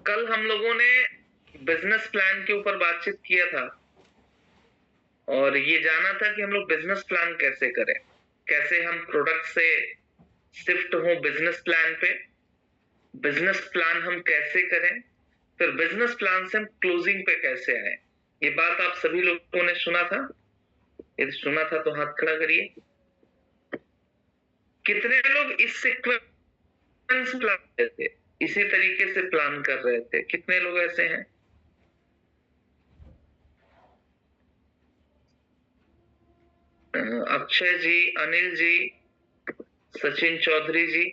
कल हम लोगों ने बिजनेस प्लान के ऊपर बातचीत किया था और ये जाना था कि हम लोग बिजनेस प्लान कैसे करें, कैसे हम प्रोडक्ट से शिफ्ट हो बिजनेस प्लान पे, बिजनेस प्लान हम कैसे करें, फिर बिजनेस प्लान से हम क्लोजिंग पे कैसे आए। ये बात आप सभी लोगों ने सुना था? यदि सुना था तो हाथ खड़ा करिए। कितने लोग इस सीक्वेंस प्लान कर रहे थे, इसी तरीके से प्लान कर रहे थे? कितने लोग ऐसे हैं? अक्षय जी, अनिल जी, सचिन चौधरी जी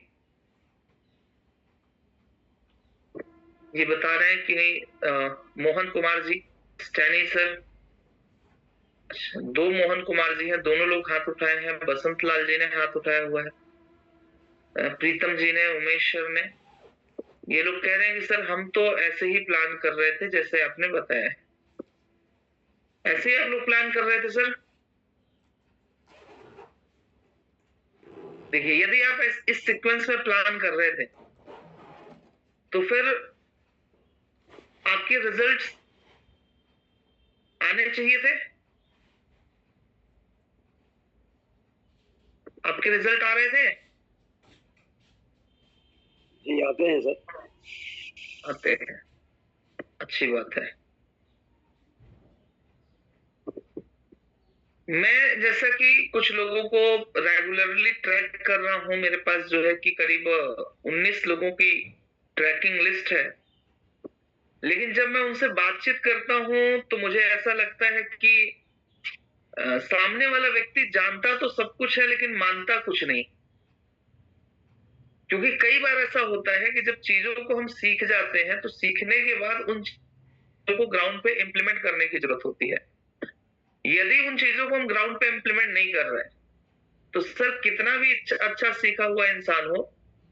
ये बता रहे हैं कि नहीं। मोहन कुमार जी, स्टैनी सर, अच्छा, 2 मोहन कुमार जी हैं, दोनों लोग हाथ उठाए हैं। बसंत लाल जी ने हाथ उठाया हुआ है, प्रीतम जी ने, उमेश सर ने। ये लोग कह रहे हैं कि सर हम तो ऐसे ही प्लान कर रहे थे जैसे आपने बताया है। ऐसे ही आप लोग प्लान कर रहे थे सर? देखिए, यदि आप इस सीक्वेंस में प्लान कर रहे थे तो फिर आपके रिजल्ट्स आने चाहिए थे। आपके रिजल्ट आ रहे थे? जी आते हैं सर। आते हैं, अच्छी बात है। मैं जैसा कि कुछ लोगों को रेगुलरली ट्रैक कर रहा हूं, मेरे पास जो है कि करीब 19 लोगों की ट्रैकिंग लिस्ट है। लेकिन जब मैं उनसे बातचीत करता हूं तो मुझे ऐसा लगता है कि सामने वाला व्यक्ति जानता तो सब कुछ है लेकिन मानता कुछ नहीं। क्योंकि कई बार ऐसा होता है कि जब चीजों को हम सीख जाते हैं तो सीखने के बाद उन चीजों को ग्राउंड पे इंप्लीमेंट करने की जरूरत होती है। यदि उन चीजों को हम ग्राउंड पे इंप्लीमेंट नहीं कर रहे तो सर कितना भी अच्छा सीखा हुआ इंसान हो,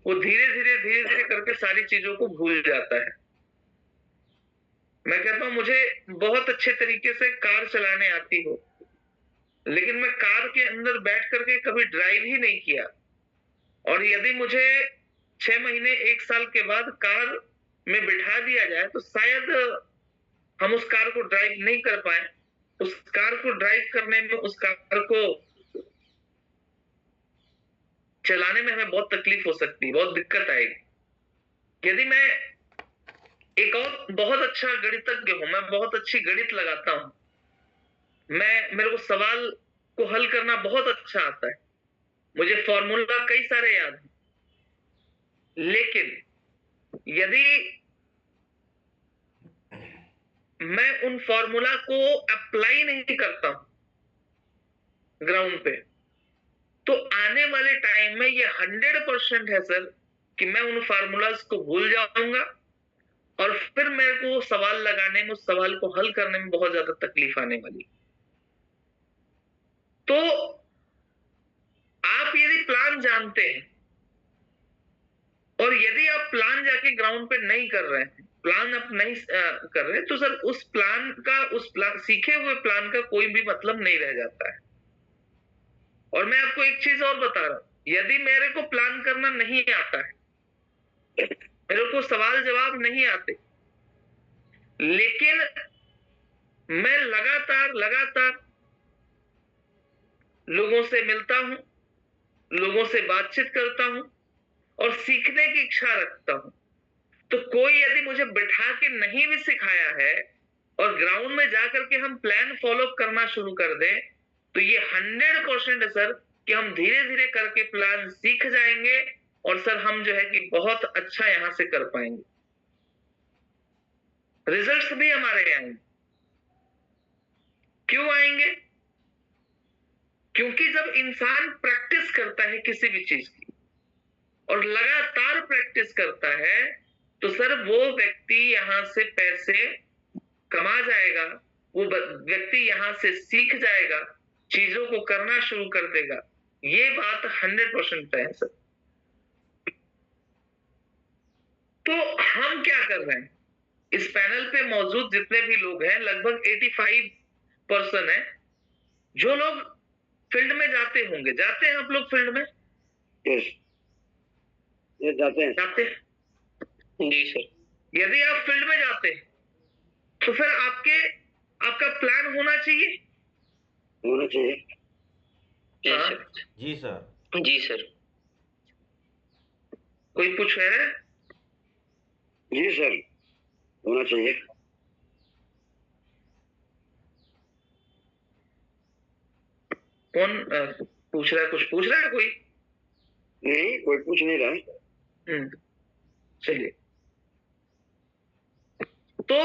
वो धीरे धीरे करके सारी चीजों को भूल जाता है। मैं कहता हूं मुझे बहुत अच्छे तरीके से कार चलाने आती हो, लेकिन मैं कार के अंदर बैठ करके कभी ड्राइव ही नहीं किया, और यदि मुझे 6 महीने 1 साल के बाद कार में बिठा दिया जाए तो शायद हम उस कार को ड्राइव नहीं कर पाए। उस कार को ड्राइव करने में, उस कार को चलाने में हमें बहुत तकलीफ हो सकती है, बहुत दिक्कत आएगी। यदि मैं एक और बहुत अच्छा गणितज्ञ हूं, मैं बहुत अच्छी गणित लगाता हूं, मेरे को सवाल को हल करना बहुत अच्छा आता है, मुझे फॉर्मूला कई सारे याद हैं, लेकिन यदि मैं उन फॉर्मूला को अप्लाई नहीं करता हूं ग्राउंड पे तो आने वाले टाइम में ये 100% है सर कि मैं उन फार्मूलाज को भूल जाऊंगा और फिर मेरे को सवाल लगाने में, उस सवाल को हल करने में बहुत ज्यादा तकलीफ आने वाली। तो आप यदि प्लान जानते हैं और यदि आप प्लान जाके ग्राउंड पे नहीं कर रहे हैं, प्लान आप नहीं कर रहे, तो सर उस प्लान का, सीखे हुए प्लान का कोई भी मतलब नहीं रह जाता है। और मैं आपको एक चीज और बता रहा हूं, यदि मेरे को प्लान करना नहीं आता है, मेरे को सवाल जवाब नहीं आते, लेकिन मैं लगातार लगातार लोगों से मिलता हूं, लोगों से बातचीत करता हूं और सीखने की इच्छा रखता हूं, तो कोई यदि मुझे बिठा के नहीं भी सिखाया है और ग्राउंड में जाकर के हम प्लान फॉलो करना शुरू कर दें तो ये 100% है सर कि हम धीरे धीरे करके प्लान सीख जाएंगे और सर हम जो है कि बहुत अच्छा यहां से कर पाएंगे, रिजल्ट्स भी हमारे आएंगे। क्यों आएंगे? क्योंकि जब इंसान प्रैक्टिस करता है किसी भी चीज की और लगातार प्रैक्टिस करता है तो सर वो व्यक्ति यहां से पैसे कमा जाएगा, वो व्यक्ति यहां से सीख जाएगा, चीजों को करना शुरू कर देगा। ये बात 100% तय है सर। तो हम क्या कर रहे हैं, इस पैनल पे मौजूद जितने भी लोग हैं लगभग 85% है जो लोग फील्ड में जाते होंगे। जाते हैं आप लोग फील्ड में? यस, जाते हैं। जाते हैं जी सर। यदि आप फील्ड में जाते हैं तो फिर आपका प्लान होना चाहिए। होना चाहिए। हाँ, जी सर। जी सर। कोई पूछ रहे हैं? जी सर, होना चाहिए। कौन पूछ रहा है? कुछ पूछ रहा है कोई? नहीं, कोई पूछ नहीं रहा है। चलिए, तो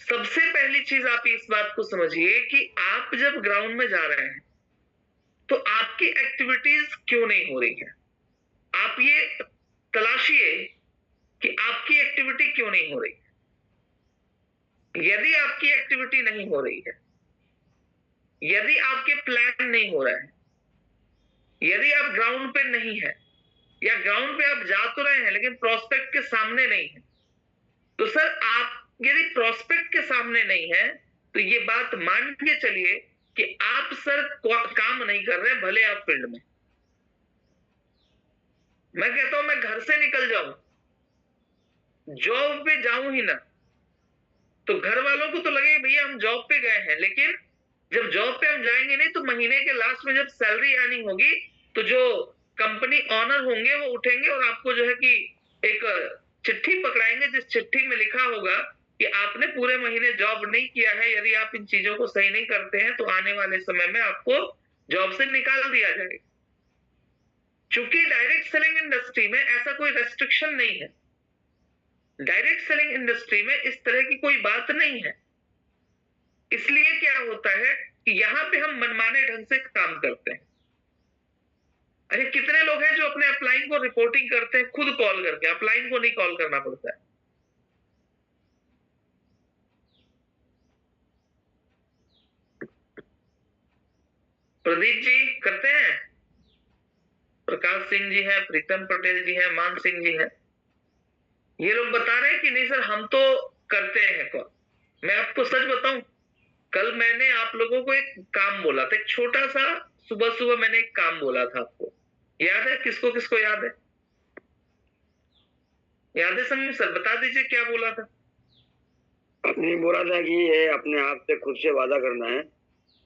सबसे पहली चीज आप इस बात को समझिए कि आप जब ग्राउंड में जा रहे हैं तो आपकी एक्टिविटीज क्यों नहीं हो रही है। आप ये तलाशिए कि आपकी एक्टिविटी क्यों नहीं हो रही है। यदि आपकी एक्टिविटी नहीं हो रही है, यदि आपके प्लान नहीं हो रहा है, यदि आप ग्राउंड पे नहीं है, या ग्राउंड पे आप जा तो रहे हैं लेकिन प्रोस्पेक्ट के सामने नहीं है, तो सर आप यदि प्रोस्पेक्ट के सामने नहीं है तो ये बात मान के चलिए कि आप सर काम नहीं कर रहे, भले आप फील्ड में। मैं कहता हूं मैं घर से निकल जाऊं, जॉब पे जाऊं ही ना, तो घर वालों को तो लगे भैया हम जॉब पे गए हैं, लेकिन जब जॉब पे हम जाएंगे नहीं तो महीने के लास्ट में जब सैलरी आनी होगी तो जो कंपनी ऑनर होंगे वो उठेंगे और आपको जो है कि एक चिट्ठी पकड़ाएंगे जिस चिट्ठी में लिखा होगा कि आपने पूरे महीने जॉब नहीं किया है, यदि आप इन चीजों को सही नहीं करते हैं तो आने वाले समय में आपको जॉब से निकाल दिया जाएगा। चूंकि डायरेक्ट सेलिंग इंडस्ट्री में ऐसा कोई रेस्ट्रिक्शन नहीं है, डायरेक्ट सेलिंग इंडस्ट्री में इस तरह की कोई बात नहीं है। इसलिए क्या होता है कि यहां पे हम मनमाने ढंग से काम करते हैं। अरे कितने लोग हैं जो अपने अपलाइन को रिपोर्टिंग करते हैं खुद कॉल करके, अपलाइन को नहीं कॉल करना पड़ता है। प्रदीप जी करते हैं, प्रकाश सिंह जी हैं, प्रीतम पटेल जी हैं, मान सिंह जी हैं, ये लोग बता रहे हैं कि नहीं सर हम तो करते हैं कॉल। मैं आपको सच बताऊं, कल मैंने आप लोगों को एक काम बोला था, एक छोटा सा, सुबह सुबह मैंने एक काम बोला था आपको, याद है? किसको किसको याद है? याद है समीर सर? बता दीजिए क्या बोला था। आपने बोला था कि ये अपने आप से खुद से वादा करना है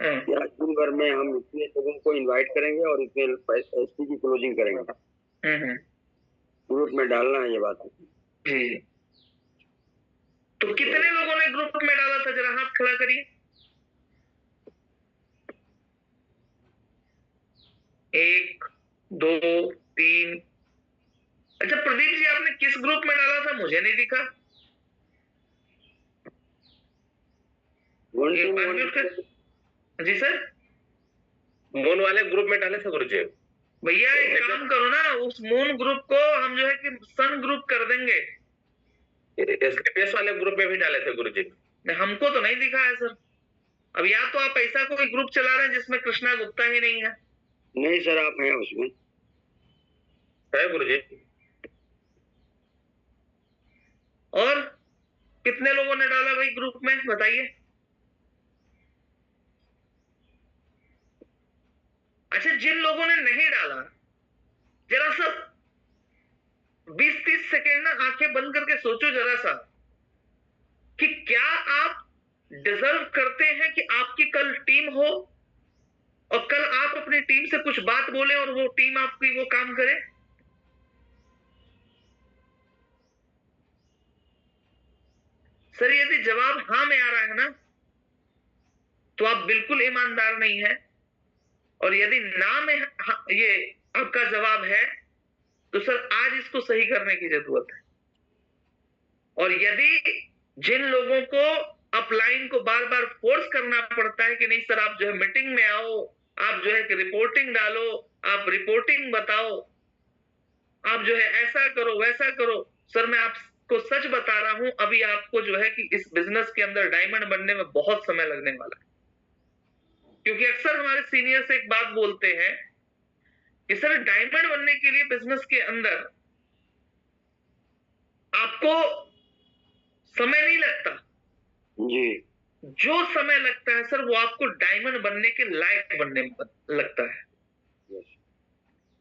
कि आज दिन भर में हम इतने लोगों को इनवाइट करेंगे और इतने एसपी की क्लोजिंग करेंगे। ग्रुप में डालना है ये बात। जी, तो कितने लोगों ने ग्रुप में डाला था? जरा हाथ खड़ा करिए। एक, दो, तीन। अच्छा प्रदीप जी आपने किस ग्रुप में डाला था? मुझे नहीं दिखा। जी सर, मून वाले ग्रुप में डाले थे गुरुजी। भैया एक काम करो ना, उस मून ग्रुप को हम जो है कि सन ग्रुप कर देंगे। एसकेपीएस वाले ग्रुप में भी डाले थे गुरुजी। हमको तो नहीं दिखा है सर। अब या तो आप ऐसा कोई ग्रुप चला रहे हैं जिसमें कृष्णा गुप्ता ही नहीं है। नहीं सर, आप हैं उसमें। है गुरुजी। और कितने लोगों ने डाला भाई ग्रुप में, बताइए। अच्छा, जिन लोगों ने नहीं डाला, जरा सा 20-30 सेकेंड ना आंखें बंद करके सोचो जरा सा कि क्या आप डिजर्व करते हैं कि आपकी कल टीम हो और कल आप अपनी टीम से कुछ बात बोले और वो टीम आपकी वो काम करे। सर यदि जवाब हाँ में आ रहा है ना तो आप बिल्कुल ईमानदार नहीं है, और यदि ना में ये आपका जवाब है तो सर आज इसको सही करने की जरूरत है। और यदि जिन लोगों को अपलाइन को बार बार फोर्स करना पड़ता है कि नहीं सर आप जो है मीटिंग में आओ, आप जो है कि रिपोर्टिंग डालो, आप रिपोर्टिंग बताओ, आप जो है ऐसा करो वैसा करो, सर मैं आपको सच बता रहा हूं अभी आपको जो है कि इस बिजनेस के अंदर डायमंड बनने में बहुत समय लगने वाला है। क्योंकि अक्सर हमारे सीनियर से एक बात बोलते हैं कि सर डायमंड बनने के लिए बिजनेस के अंदर आपको समय नहीं लगता जी। जो समय लगता है सर वो आपको डायमंड बनने के लायक बनने में लगता है।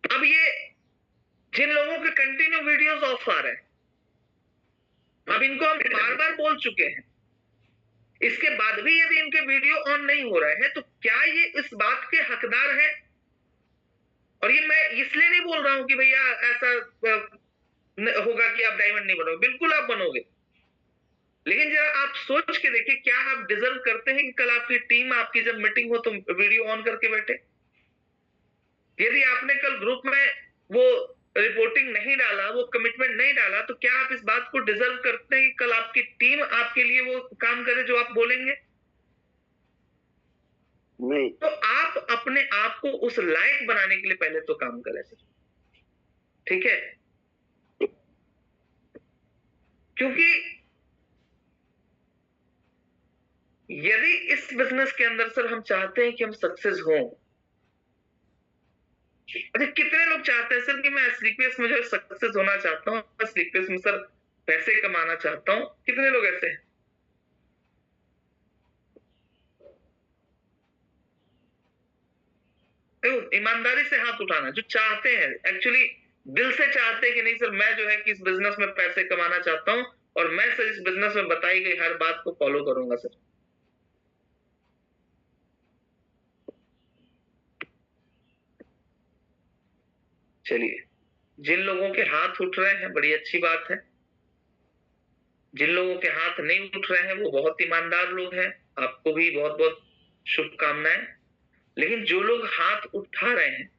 अब ये जिन लोगों के कंटिन्यू वीडियोस ऑफ आ रहे हैं, अब इनको हम बार बार बोल चुके हैं, इसके बाद भी यदि इनके वीडियो ऑन नहीं हो रहे हैं तो क्या ये इस बात के हकदार हैं? और ये मैं इसलिए नहीं बोल रहा हूं कि भैया ऐसा होगा कि आप डायमंड नहीं बनोगे, बिल्कुल आप बनोगे, लेकिन जरा आप सोच के देखिए, क्या आप डिजर्व करते हैं कि कल आपकी टीम आपकी जब मीटिंग हो तो वीडियो ऑन करके बैठे? यदि आपने कल ग्रुप में वो रिपोर्टिंग नहीं डाला, वो कमिटमेंट नहीं डाला, तो क्या आप इस बात को डिजर्व करते हैं कि कल आपकी टीम आपके लिए वो काम करे जो आप बोलेंगे? नहीं। तो आप अपने आप को उस लायक बनाने के लिए पहले तो काम करें सर, ठीक है? क्योंकि यदि इस बिजनेस के अंदर सर हम चाहते हैं कि हम सक्सेस हों, अच्छा कितने लोग चाहते हैं सर कि मैं एसलीपीएस में जो सक्सेस होना चाहता हूं, एसलीपीएस में सर पैसे कमाना चाहता हूं, कितने लोग ऐसे हैं? ईमानदारी से हाथ उठाना जो चाहते हैं, एक्चुअली दिल से चाहते हैं कि नहीं सर मैं जो है कि इस बिजनेस में पैसे कमाना चाहता हूं और मैं सर इस बिजनेस में बताई गई हर बात को फॉलो करूंगा सर। चलिए, जिन लोगों के हाथ उठ रहे हैं बड़ी अच्छी बात है, जिन लोगों के हाथ नहीं उठ रहे हैं वो बहुत ईमानदार लोग हैं, आपको भी बहुत बहुत शुभकामनाएं। लेकिन जो लोग हाथ उठा रहे हैं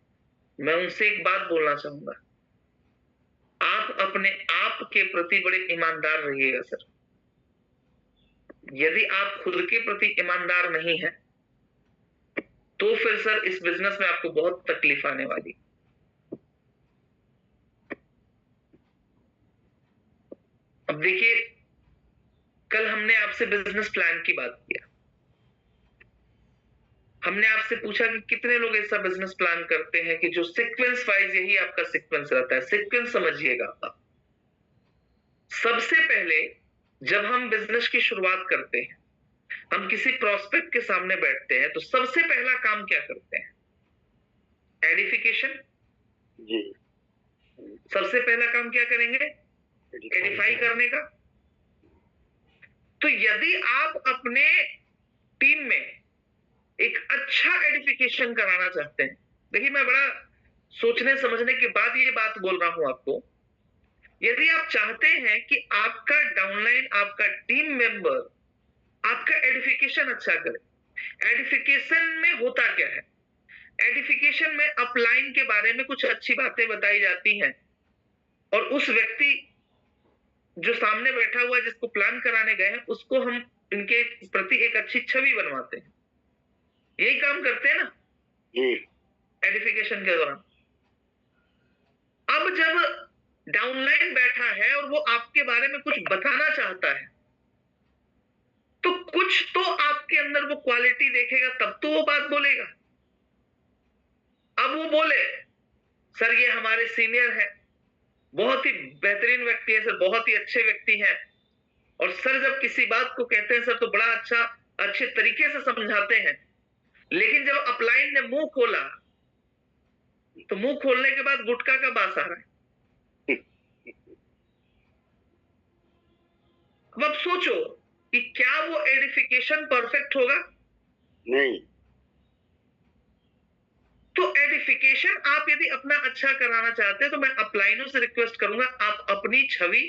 मैं उनसे एक बात बोलना चाहूंगा, आप अपने आप के प्रति बड़े ईमानदार रहिएगा सर। यदि आप खुद के प्रति ईमानदार नहीं हैं तो फिर सर इस बिजनेस में आपको बहुत तकलीफ आने वाली। अब देखिए, कल हमने आपसे बिजनेस प्लान की बात किया, हमने आपसे पूछा कि कितने लोग ऐसा बिजनेस प्लान करते हैं कि जो सीक्वेंस वाइज, यही आपका सीक्वेंस रहता है। सीक्वेंस समझिएगा आप। सबसे पहले जब हम बिजनेस की शुरुआत करते हैं, हम किसी प्रोस्पेक्ट के सामने बैठते हैं तो सबसे पहला काम क्या करते हैं? एडिफिकेशन। जी। सबसे पहला काम क्या करेंगे? एडिफाई करने का। तो यदि आप अपने टीम में एक अच्छा एडिफिकेशन कराना चाहते हैं, देखिए मैं बड़ा सोचने समझने के बाद ये बात बोल रहा हूं आपको, यदि आप चाहते हैं कि आपका डाउनलाइन, आपका टीम मेंबर आपका एडिफिकेशन अच्छा करे, एडिफिकेशन में होता क्या है? एडिफिकेशन में अपलाइन के बारे में कुछ अच्छी बातें बताई जाती हैं और उस व्यक्ति जो सामने बैठा हुआ है जिसको प्लान कराने गए हैं उसको हम इनके प्रति एक अच्छी छवि बनवाते हैं। यही काम करते हैं ना एडिफिकेशन के दौरान। अब जब डाउनलाइन बैठा है और वो आपके बारे में कुछ बताना चाहता है तो कुछ तो आपके अंदर वो क्वालिटी देखेगा, तब तो वो बात बोलेगा। अब वो बोले सर ये हमारे सीनियर है, बहुत ही बेहतरीन व्यक्ति है सर, बहुत ही अच्छे व्यक्ति हैं, और सर जब किसी बात को कहते हैं सर तो बड़ा अच्छे तरीके से समझाते हैं, लेकिन जब अपलाइन ने मुंह खोला तो मुंह खोलने के बाद गुटखा का बास आ रहा है। अब आप सोचो कि क्या वो एडिफिकेशन परफेक्ट होगा? नहीं। तो एडिफिकेशन आप यदि अपना अच्छा कराना चाहते हैं तो मैं अपलाइनों से रिक्वेस्ट करूंगा, आप अपनी छवि,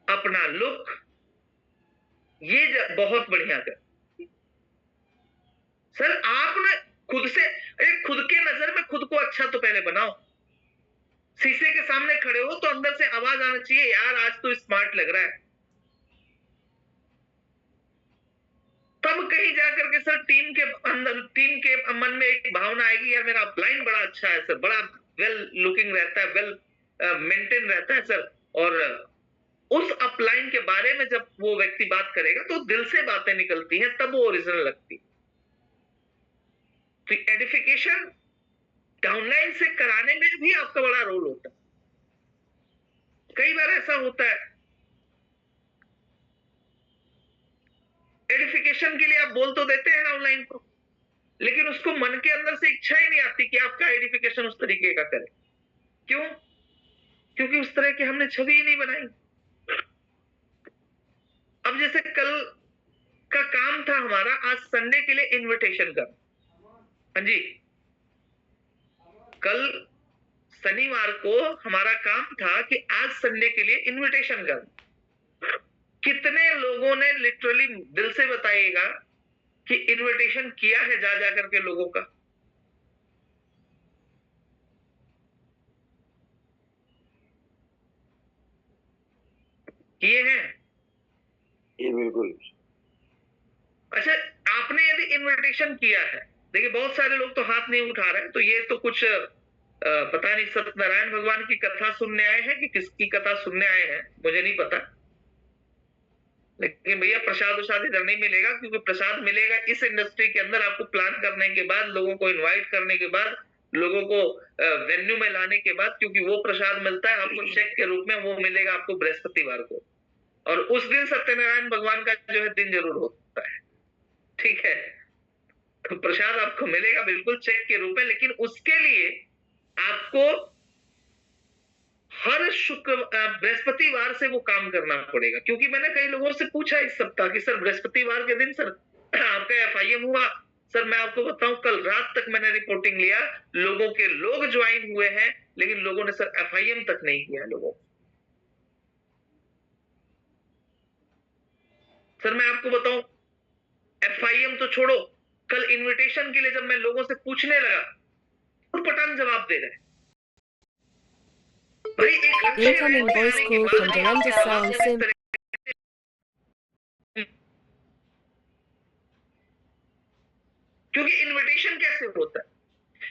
अपना लुक ये बहुत बढ़िया कर सर। आप ना खुद से, खुद के नजर में खुद को अच्छा तो पहले बनाओ। शीशे के सामने खड़े हो तो अंदर से आवाज आना चाहिए यार आज तो स्मार्ट लग रहा है। तब कहीं जाकर के सर टीम के अंदर, टीम के मन में एक भावना आएगी यार मेरा अपलाइन बड़ा अच्छा है सर, बड़ा वेल लुकिंग रहता है, वेल मेंटेन रहता है सर। और उस अपलाइन के बारे में जब वो व्यक्ति बात करेगा तो दिल से बातें निकलती हैं, तब वो ओरिजिनल लगती। तो एडिफिकेशन डाउनलाइन से कराने में भी आपका बड़ा रोल होता है। कई बार ऐसा होता है एडिफिकेशन के लिए आप बोल तो देते हैं डाउनलाइन को, लेकिन उसको मन के अंदर से इच्छा ही नहीं आती कि आपका एडिफिकेशन उस तरीके का करे। क्यों? क्योंकि उस तरह की हमने छवि ही नहीं बनाई। जैसे कल का काम था हमारा आज संडे के लिए इनविटेशन का, हाँ जी, कल शनिवार को हमारा काम था कि आज संडे के लिए इनविटेशन कर। कितने लोगों ने लिटरली दिल से बताइएगा कि इनविटेशन किया है जा जा करके लोगों का? किए हैं? ये बिल्कुल। अच्छा, आपने यदि इनविटेशन किया है, देखिए बहुत सारे लोग तो हाथ नहीं उठा रहे हैं, तो ये तो कुछ पता नहीं सत्यनारायण भगवान की कथा सुनने आए हैं कि किसकी कथा सुनने आए हैं, मुझे नहीं पता। लेकिन भैया प्रसाद उसाद इधर नहीं मिलेगा, क्योंकि प्रसाद मिलेगा इस इंडस्ट्री के अंदर आपको प्लान करने के बाद, लोगों को इनवाइट करने के बाद, लोगों को वेन्यू में लाने के बाद, क्योंकि वो प्रसाद मिलता है आपको चेक के रूप में, वो मिलेगा आपको बृहस्पतिवार को, और उस दिन सत्यनारायण भगवान का जो है दिन जरूर होता है, ठीक है? तो प्रसाद आपको मिलेगा बिल्कुल चेक के रूप में, लेकिन उसके लिए आपको हर शुक्र बृहस्पतिवार से वो काम करना पड़ेगा। क्योंकि मैंने कई लोगों से पूछा इस सप्ताह कि सर बृहस्पतिवार के दिन सर आपका एफआईएम हुआ? सर मैं आपको बताऊं, कल रात तक मैंने रिपोर्टिंग लिया, लोगों के लोग ज्वाइन हुए हैं, लेकिन लोगों ने सर एफआईएम तक नहीं किया लोगों। सर मैं आपको बताऊं, एफआईएम तो छोड़ो, कल इनविटेशन के लिए जब मैं लोगों से पूछने लगा तो पठान जवाब दे रहे। Incoming voice call from Dorinda Sound Sim. क्योंकि इनविटेशन कैसे होता है?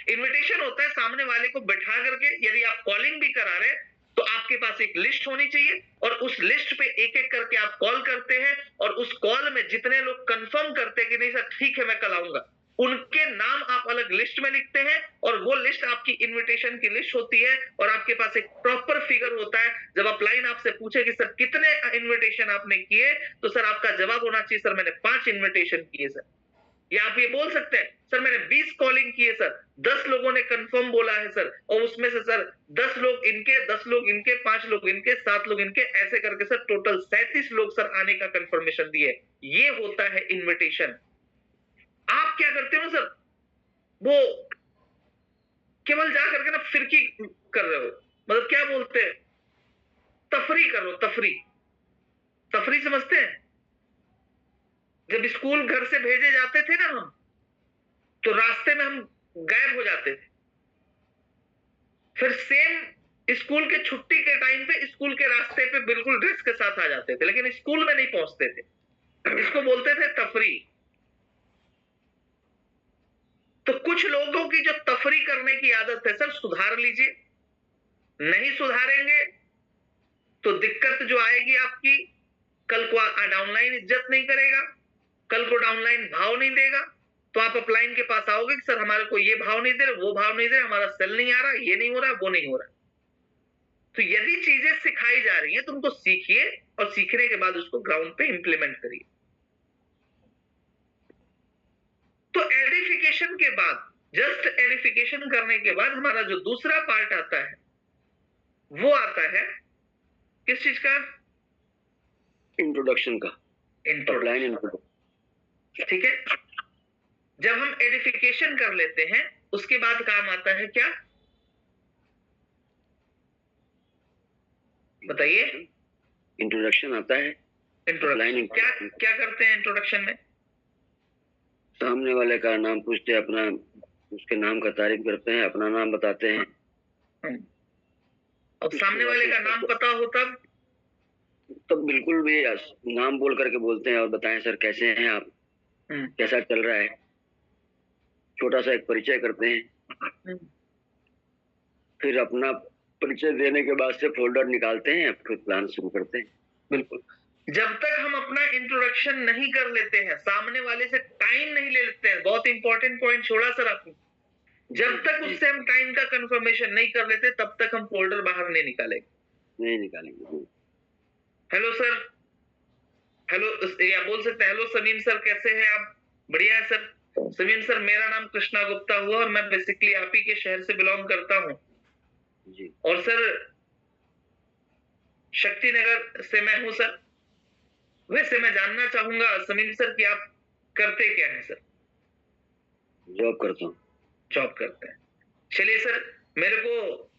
इनविटेशन होता है सामने वाले को बैठा करके, यदि आप कॉलिंग भी करा रहे हैं तो आपके पास एक लिस्ट होनी चाहिए, और उस लिस्ट पे एक एक करके आप कॉल करते हैं, और उस कॉल में जितने लोग कंफर्म करते हैं कि नहीं सर ठीक है मैं कल आऊंगा, उनके नाम आप अलग लिस्ट में लिखते हैं, और वो लिस्ट आपकी इनविटेशन की लिस्ट होती है, और आपके पास एक प्रॉपर फिगर होता है। जब अपलाइन आपसे पूछे कि सर कितने इनविटेशन आपने किए, तो सर आपका जवाब होना चाहिए सर मैंने 5 इनविटेशन किए सर, या आप ये बोल सकते हैं सर मैंने 20 कॉलिंग किए सर, 10 लोगों ने कंफर्म बोला है सर, और उसमें से सर 10 लोग इनके, 10 लोग इनके, 5 लोग इनके, 7 लोग इनके, ऐसे करके सर टोटल 37 लोग सर आने का कंफर्मेशन दिए। ये होता है इनविटेशन। आप क्या करते हो सर, वो केवल जा करके ना फिरकी कर रहे हो, मतलब क्या बोलते हैं, तफरी कर रहे हो, तफरी। तफरी समझते हैं? जब स्कूल घर से भेजे जाते थे ना हम, तो रास्ते में हम गायब हो जाते थे, फिर सेम स्कूल के छुट्टी के टाइम पे स्कूल के रास्ते पे बिल्कुल ड्रेस के साथ आ जाते थे, लेकिन स्कूल में नहीं पहुंचते थे। इसको बोलते थे तफरी। तो कुछ लोगों की जो तफरी करने की आदत है सर, सुधार लीजिए। नहीं सुधारेंगे तो दिक्कत जो आएगी आपकी, कल को डाउनलाइन इज्जत नहीं करेगा, कल को डाउनलाइन भाव नहीं देगा, तो आप अपलाइन के पास आओगे कि सर हमारे को ये भाव नहीं दे रहे, वो भाव नहीं दे रहे, हमारा सेल नहीं आ रहा, ये नहीं हो रहा, वो नहीं हो रहा। तो यदि चीजें सिखाई जा रही हैं तो उनको सीखिए, और सीखने के बाद उसको ग्राउंड पे इंप्लीमेंट करिए। तो एडिफिकेशन के बाद, जस्ट एडिफिकेशन करने के बाद हमारा जो दूसरा पार्ट आता है, वो आता है किस चीज का? इंट्रोडक्शन का। इंट्रोडक्शन, ठीक है। जब हम एडिफिकेशन कर लेते हैं, उसके बाद काम आता है क्या? बताइए। इंट्रोडक्शन आता है। इंट्रोडक्शन क्या क्या करते हैं इंट्रोडक्शन में? सामने वाले का नाम पूछते हैं, अपना उसके नाम का तारीफ करते हैं, अपना नाम बताते हैं। अब सामने वाले का नाम पता हो तब बिल्कुल भी नाम बोल करके बोलते हैं, और बताएं सर कैसे हैं आप, कैसा चल रहा है, छोटा सा एक परिचय करते हैं। फिर अपना परिचय देने के बाद से फोल्डर निकालते हैं, फिर प्लान शुरू करते हैं। बिल्कुल। जब तक हम अपना इंट्रोडक्शन नहीं कर लेते हैं, सामने वाले से टाइम नहीं ले लेते हैं, बहुत इंपॉर्टेंट पॉइंट छोड़ा सर आपने, जब तक उससे हम टाइम का कंफर्मेशन नहीं कर लेते, तब तक हम फोल्डर बाहर नहीं निकालेंगे। हेलो सर, हेलो, या बोल सकते हैं हेलो समीम सर कैसे हैं आप? बढ़िया है सर। समीम सर मेरा नाम कृष्णा गुप्ता हुआ, और मैं बेसिकली आप ही के शहर से बिलोंग करता हूँ जी। और सर शक्ति नगर से मैं हूँ सर। वैसे मैं जानना चाहूंगा समीम सर कि आप करते क्या हैं सर? जॉब करता हूँ। जॉब करते हैं। चलिए सर, मेरे को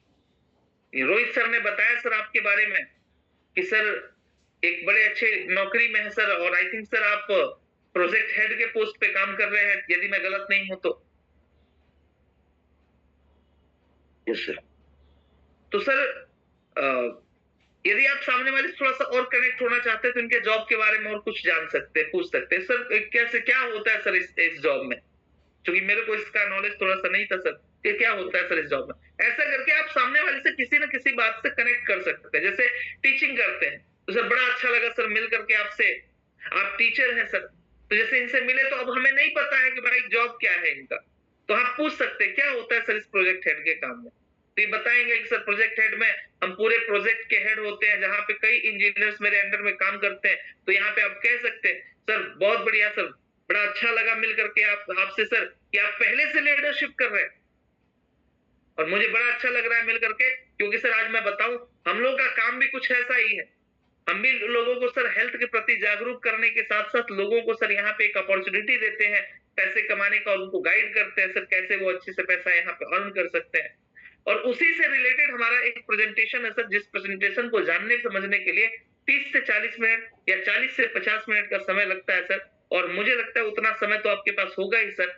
रोहित सर ने बताया सर आपके बारे में कि सर एक बड़े अच्छे नौकरी में है सर, और आई थिंक सर आप प्रोजेक्ट हेड के पोस्ट पे काम कर रहे हैं, यदि मैं गलत नहीं हूं तो। Yes sir. तो सर यदि आप सामने वाले से थोड़ा सा और कनेक्ट होना चाहते हैं तो इनके जॉब के बारे में और कुछ जान सकते हैं, पूछ सकते हैं सर कैसे क्या होता है सर इस जॉब में, क्योंकि मेरे को इसका नॉलेज थोड़ा सा नहीं था सर कि क्या होता है सर इस जॉब में। ऐसा करके आप सामने वाले से किसी न किसी बात से कनेक्ट कर सकते हैं। जैसे टीचिंग करते हैं तो सर बड़ा अच्छा लगा सर मिल करके आपसे, आप टीचर हैं सर, तो जैसे इनसे मिले तो अब हमें नहीं पता है कि भाई जॉब क्या है इनका, तो आप पूछ सकते हैं क्या होता है सर इस प्रोजेक्ट हेड के काम में। तो ये बताएंगे कि सर प्रोजेक्ट हेड में हम पूरे प्रोजेक्ट के हेड होते हैं, जहाँ पे कई इंजीनियर्स मेरे अंडर में काम करते हैं। तो यहाँ पे आप कह सकते हैं सर बहुत बढ़िया सर, बड़ा अच्छा लगा मिल करके आपसे सर कि आप पहले से लीडरशिप कर रहे हैं, और मुझे बड़ा अच्छा लग रहा है मिल करके, क्योंकि सर आज मैं बताऊं हम लोग का काम भी कुछ ऐसा ही है। हम भी लोगों को सर हेल्थ के प्रति जागरूक करने के साथ साथ लोगों को सर यहाँ पे एक अपॉर्चुनिटी देते हैं पैसे कमाने का, और उनको गाइड करते हैं सर कैसे वो अच्छे से पैसा यहाँ पे अर्न कर सकते हैं। और उसी से रिलेटेड हमारा एक प्रेजेंटेशन है सर, जिस प्रेजेंटेशन को जानने समझने के लिए 30 से 40 मिनट या 40 से 50 मिनट का समय लगता है सर, और मुझे लगता है उतना समय तो आपके पास होगा ही सर।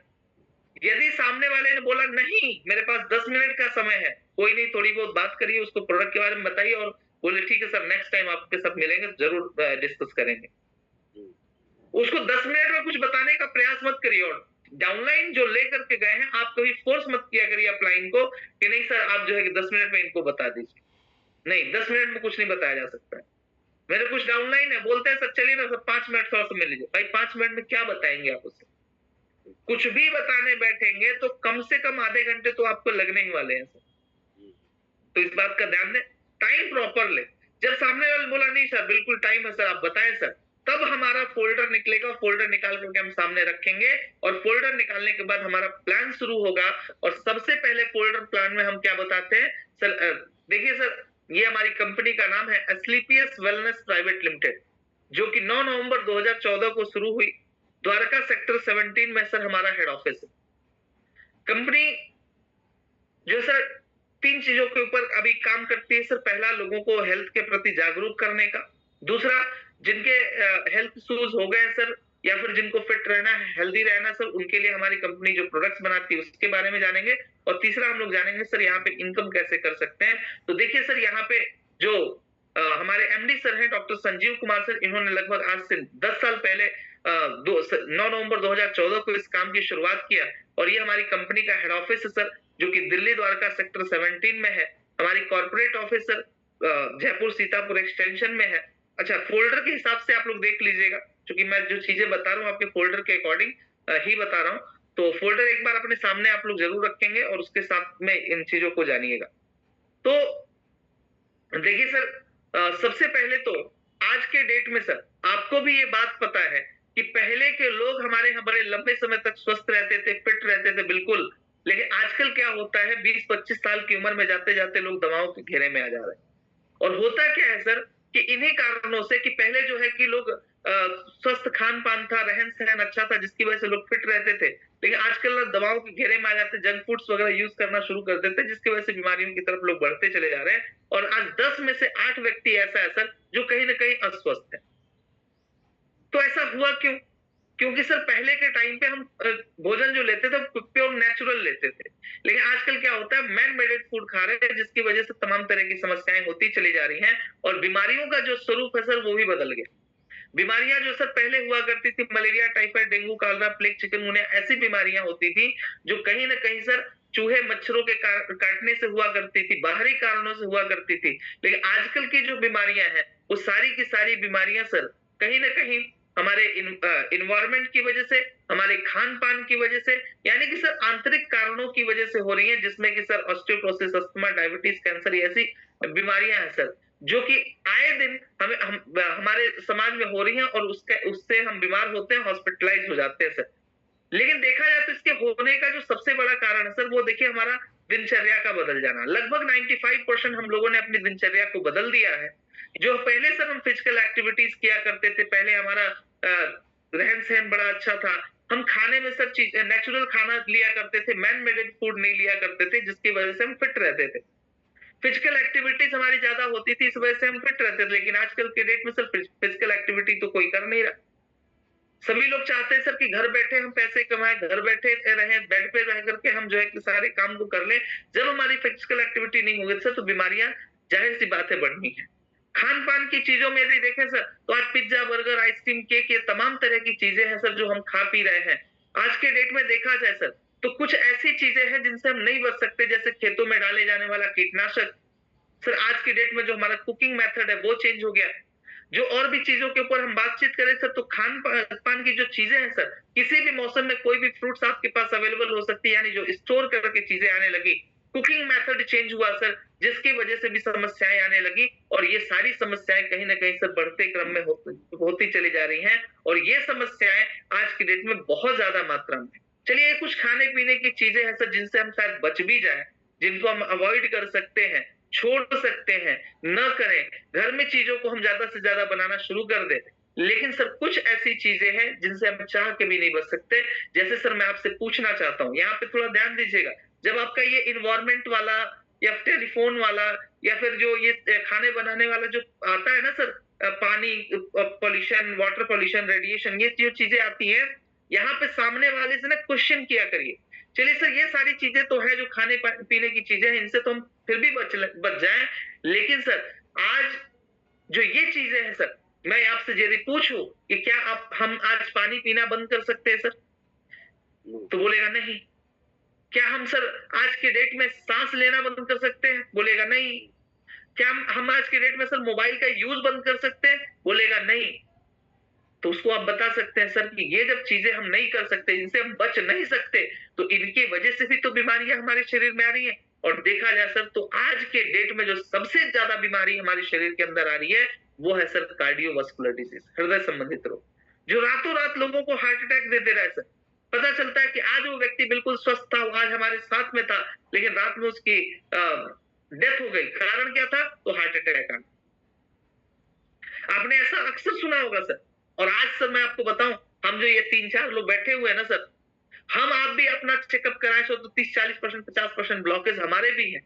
यदि सामने वाले ने बोला नहीं मेरे पास 10 मिनट का समय है, कोई नहीं, थोड़ी बहुत बात करिए, उसको प्रोडक्ट के बारे में बताइए और बोले ठीक है सर नेक्स्ट टाइम आपके साथ मिलेंगे जरूर डिस्कस करेंगे। उसको 10 मिनट में कुछ बताने का प्रयास मत करिए, और डाउनलाइन जो लेकर के गए हैं आप कभी फोर्स मत किया करिए अपलाइन को कि नहीं सर आप जो है कि 10 मिनट में इनको बता दीजिए। नहीं, 10 मिनट में कुछ नहीं बताया जा सकता है। मेरे कुछ डाउनलाइन है, बोलते हैं सर चलिए ना सर 5 मिनट थोड़ा सा मिल लीजिए। भाई 5 मिनट में क्या बताएंगे आप उससे? कुछ भी बताने बैठेंगे तो कम से कम आधे घंटे तो आपको लगने ही वाले हैं सर। तो इस बात का ध्यान दें, टाइम प्रॉपर ले। जब सामने वाले बोला नहीं सर बिल्कुल टाइम है सर आप बताएं सर, तब हमारा फोल्डर निकलेगा, फोल्डर निकाल करके हम सामने रखेंगे, और फोल्डर निकालने के बाद हमारा प्लान शुरू होगा। और सबसे पहले फोल्डर प्लान में हम क्या बताते हैं सर, देखिए सर ये हमारी कंपनी का नाम है एस्क्लेपियस वेलनेस प्राइवेट लिमिटेड, जो कि 9 नवंबर 2014 को शुरू हुई। द्वारका सेक्टर 17 में सर हमारा हेड ऑफिस है। कंपनी जो सर 3 चीजों के ऊपर अभी काम करती है सर। पहला, लोगों को हेल्थ के प्रति जागरूक करने का। दूसरा, जिनके हेल्थ इश्यूज हो गए सर या फिर जिनको फिट रहना है, हेल्दी रहना सर, उनके लिए हमारी कंपनी जो प्रोडक्ट्स बनाती है उसके बारे में जानेंगे। और तीसरा हम लोग जानेंगे सर यहाँ पे इनकम कैसे कर सकते हैं। तो देखिए सर यहाँ पे जो हमारे एमडी सर हैं डॉक्टर संजीव कुमार सर, इन्होंने लगभग आज से 10 साल पहले 9 नवंबर 2014 को इस काम की शुरुआत किया, और ये हमारी कंपनी का हेड ऑफिस है सर, जो कि दिल्ली द्वारका सेक्टर 17 में है। हमारी corporate office sir Jaipur Sitapur extension में है। अच्छा, फोल्डर के हिसाब से आप लोग देख लीजिएगा, क्योंकि मैं जो चीजें बता रहा हूँ आपके फोल्डर के अकॉर्डिंग ही बता रहा हूँ। तो फोल्डर एक बार अपने सामने आप लोग जरूर रखेंगे और उसके साथ में इन चीजों को जानिएगा। तो देखिए सर सबसे पहले तो आज के डेट में सर आपको भी ये बात पता है कि पहले के लोग हमारे यहाँ बड़े लंबे समय तक स्वस्थ रहते थे, फिट रहते थे बिल्कुल। लेकिन आजकल क्या होता है, 20-25 साल की उम्र में जाते जाते लोग दवाओं के घेरे में आ जा रहे हैं। और होता क्या है सर कि इन्हीं कारणों से कि पहले जो है कि लोग स्वस्थ खान पान था, रहन सहन अच्छा था, जिसकी वजह से लोग फिट रहते थे। लेकिन आजकल दवाओं के घेरे में आ जाते, जंक फूड्स वगैरह यूज करना शुरू कर देते, जिसकी वजह से बीमारियों की तरफ लोग बढ़ते चले जा रहे हैं। और आज 10 में से 8 व्यक्ति ऐसा है सर जो कहीं ना कहीं अस्वस्थ है। तो ऐसा हुआ क्यों? क्योंकि सर पहले के टाइम पे हम भोजन जो लेते थे प्योर नेचुरल लेते थे। लेकिन आजकल क्या होता है, मैन मेडेड फूड खा रहे हैं, जिसकी वजह से तमाम तरह की समस्याएं होती चली जा रही हैं, और बीमारियों का जो स्वरूप है सर वो भी बदल गया। बीमारियां जो सर पहले हुआ करती थी, malaria, typhoid, dengue, cholera, plague, chikungunya, ऐसी बीमारियां होती थी जो कहीं ना कहीं सर चूहे मच्छरों के काटने से हुआ करती थी, बाहरी कारणों से हुआ करती थी। लेकिन आजकल की जो बीमारियां हैं वो सारी की सारी बीमारियां सर कहीं ना कहीं हमारे इन्वायरमेंट की वजह से, हमारे खान पान की वजह से, यानी कि सर आंतरिक कारणों की वजह से हो रही है, जिसमें कि sir osteoporosis, asthma, diabetes, cancer, ऐसी बीमारियां हैं सर जो कि आए दिन हमारे समाज में हो रही हैं, और उससे हम बीमार होते हैं, हॉस्पिटलाइज हो जाते हैं सर। लेकिन देखा जाए तो इसके होने का जो सबसे बड़ा कारण है सर वो देखिए हमारा दिनचर्या का बदल जाना। लगभग 95% हम लोगों ने अपनी दिनचर्या को बदल दिया है, जो पहले सर हम फिजिकल एक्टिविटीज किया करते थे, पहले हमारा रहन सहन बड़ा अच्छा था, हम खाने में सर चीज नेचुरल खाना लिया करते थे, मैन मेडेड फूड नहीं लिया करते थे, जिसकी वजह से हम फिट रहते थे, फिजिकल एक्टिविटीज हमारी ज्यादा होती थी, इस वजह से हम फिट रहते थे। लेकिन आजकल के डेट में सर फिजिकल एक्टिविटी तो कोई कर नहीं रहा। सभी लोग चाहते हैं सर कि घर बैठे हम पैसे कमाएं, घर बैठे रहें, बेड पे रह करके हम जो है कि सारे काम को कर लें। जब हमारी फिजिकल एक्टिविटी नहीं होगी सर तो बीमारियां जाहिर सी बात है बढ़नी है। खान पान की चीजों में यदि देखें सर तो आज पिज्जा, बर्गर, आइसक्रीम, केक, ये तमाम तरह की चीजें हैं सर जो हम खा पी रहे हैं। आज के डेट में देखा जाए सर तो कुछ ऐसी चीजें हैं जिनसे हम नहीं बच सकते, जैसे खेतों में डाले जाने वाला कीटनाशक। सर आज की डेट में जो हमारा कुकिंग मेथड है वो चेंज हो गया। जो और भी चीजों के ऊपर हम बातचीत करें सर तो खान पान की जो चीजें हैं सर, किसी भी मौसम में कोई भी फ्रूट्स आपके पास अवेलेबल हो सकती है, यानी जो स्टोर करके चीजें आने लगी। कुकिंग मेथड चेंज हुआ सर, जिसकी वजह से भी समस्याएं आने लगी, और ये सारी समस्याएं कहीं ना कहीं सर बढ़ते क्रम में होती चली जा रही हैं, और ये समस्याएं आज की डेट में बहुत ज्यादा मात्रा में। चलिए कुछ खाने पीने की चीजें हैं सर जिनसे हम शायद बच भी जाए, जिनको हम अवॉइड कर सकते हैं, छोड़ सकते हैं, न करें। घर में चीजों को हम ज्यादा से ज्यादा बनाना शुरू कर दें। लेकिन सर कुछ ऐसी चीजें हैं जिनसे हम चाह के भी नहीं बच सकते। जैसे सर मैं आपसे पूछना चाहता हूँ, यहाँ पे थोड़ा ध्यान दीजिएगा, जब आपका ये इन्वायरमेंट वाला या टेलीफोन वाला या फिर जो ये खाने बनाने वाला जो आता है ना सर, पानी पॉल्यूशन, वाटर पॉल्यूशन, रेडिएशन, ये जो चीजें आती है, यहाँ पे सामने वाले से ना क्वेश्चन किया करिए। चलिए सर ये सारी चीजें तो है जो खाने पीने की चीजें हैं, इनसे तो हम फिर भी बच जाएं। लेकिन सर आज जो ये चीजें हैं सर, मैं आपसे यदि पूछूं कि क्या हम आज पानी पीना बंद कर सकते हैं सर, तो बोलेगा नहीं। क्या हम सर आज के डेट में सांस लेना बंद कर सकते हैं, बोलेगा नहीं। क्या हम आज के डेट में सर मोबाइल का यूज बंद कर सकते हैं, बोलेगा नहीं। तो उसको आप बता सकते हैं सर कि ये जब चीजें हम नहीं कर सकते, इनसे हम बच नहीं सकते, तो इनकी वजह से भी तो बीमारियां हमारे शरीर में आ रही हैं। और देखा जाए सर तो आज के डेट में जो सबसे ज्यादा बीमारी हमारे शरीर के अंदर आ रही है वो है सर कार्डियोवास्कुलर डिजीज, हृदय संबंधित रोग, जो रातों रात लोगों को हार्ट अटैक दे दे रहा है सर। पता चलता है कि आज वो व्यक्ति बिल्कुल स्वस्थ था, आज हमारे साथ में था, लेकिन रात में उसकी डेथ हो गई। कारण क्या था? तो हार्ट अटैक आ। आपने ऐसा अक्सर सुना होगा सर। और आज सर मैं आपको बताऊं, हम जो ये 3-4 लोग बैठे हुए हैं ना सर, हम आप भी अपना चेकअप कराए तो 30-40%, 50% ब्लॉकेज हमारे भी हैं।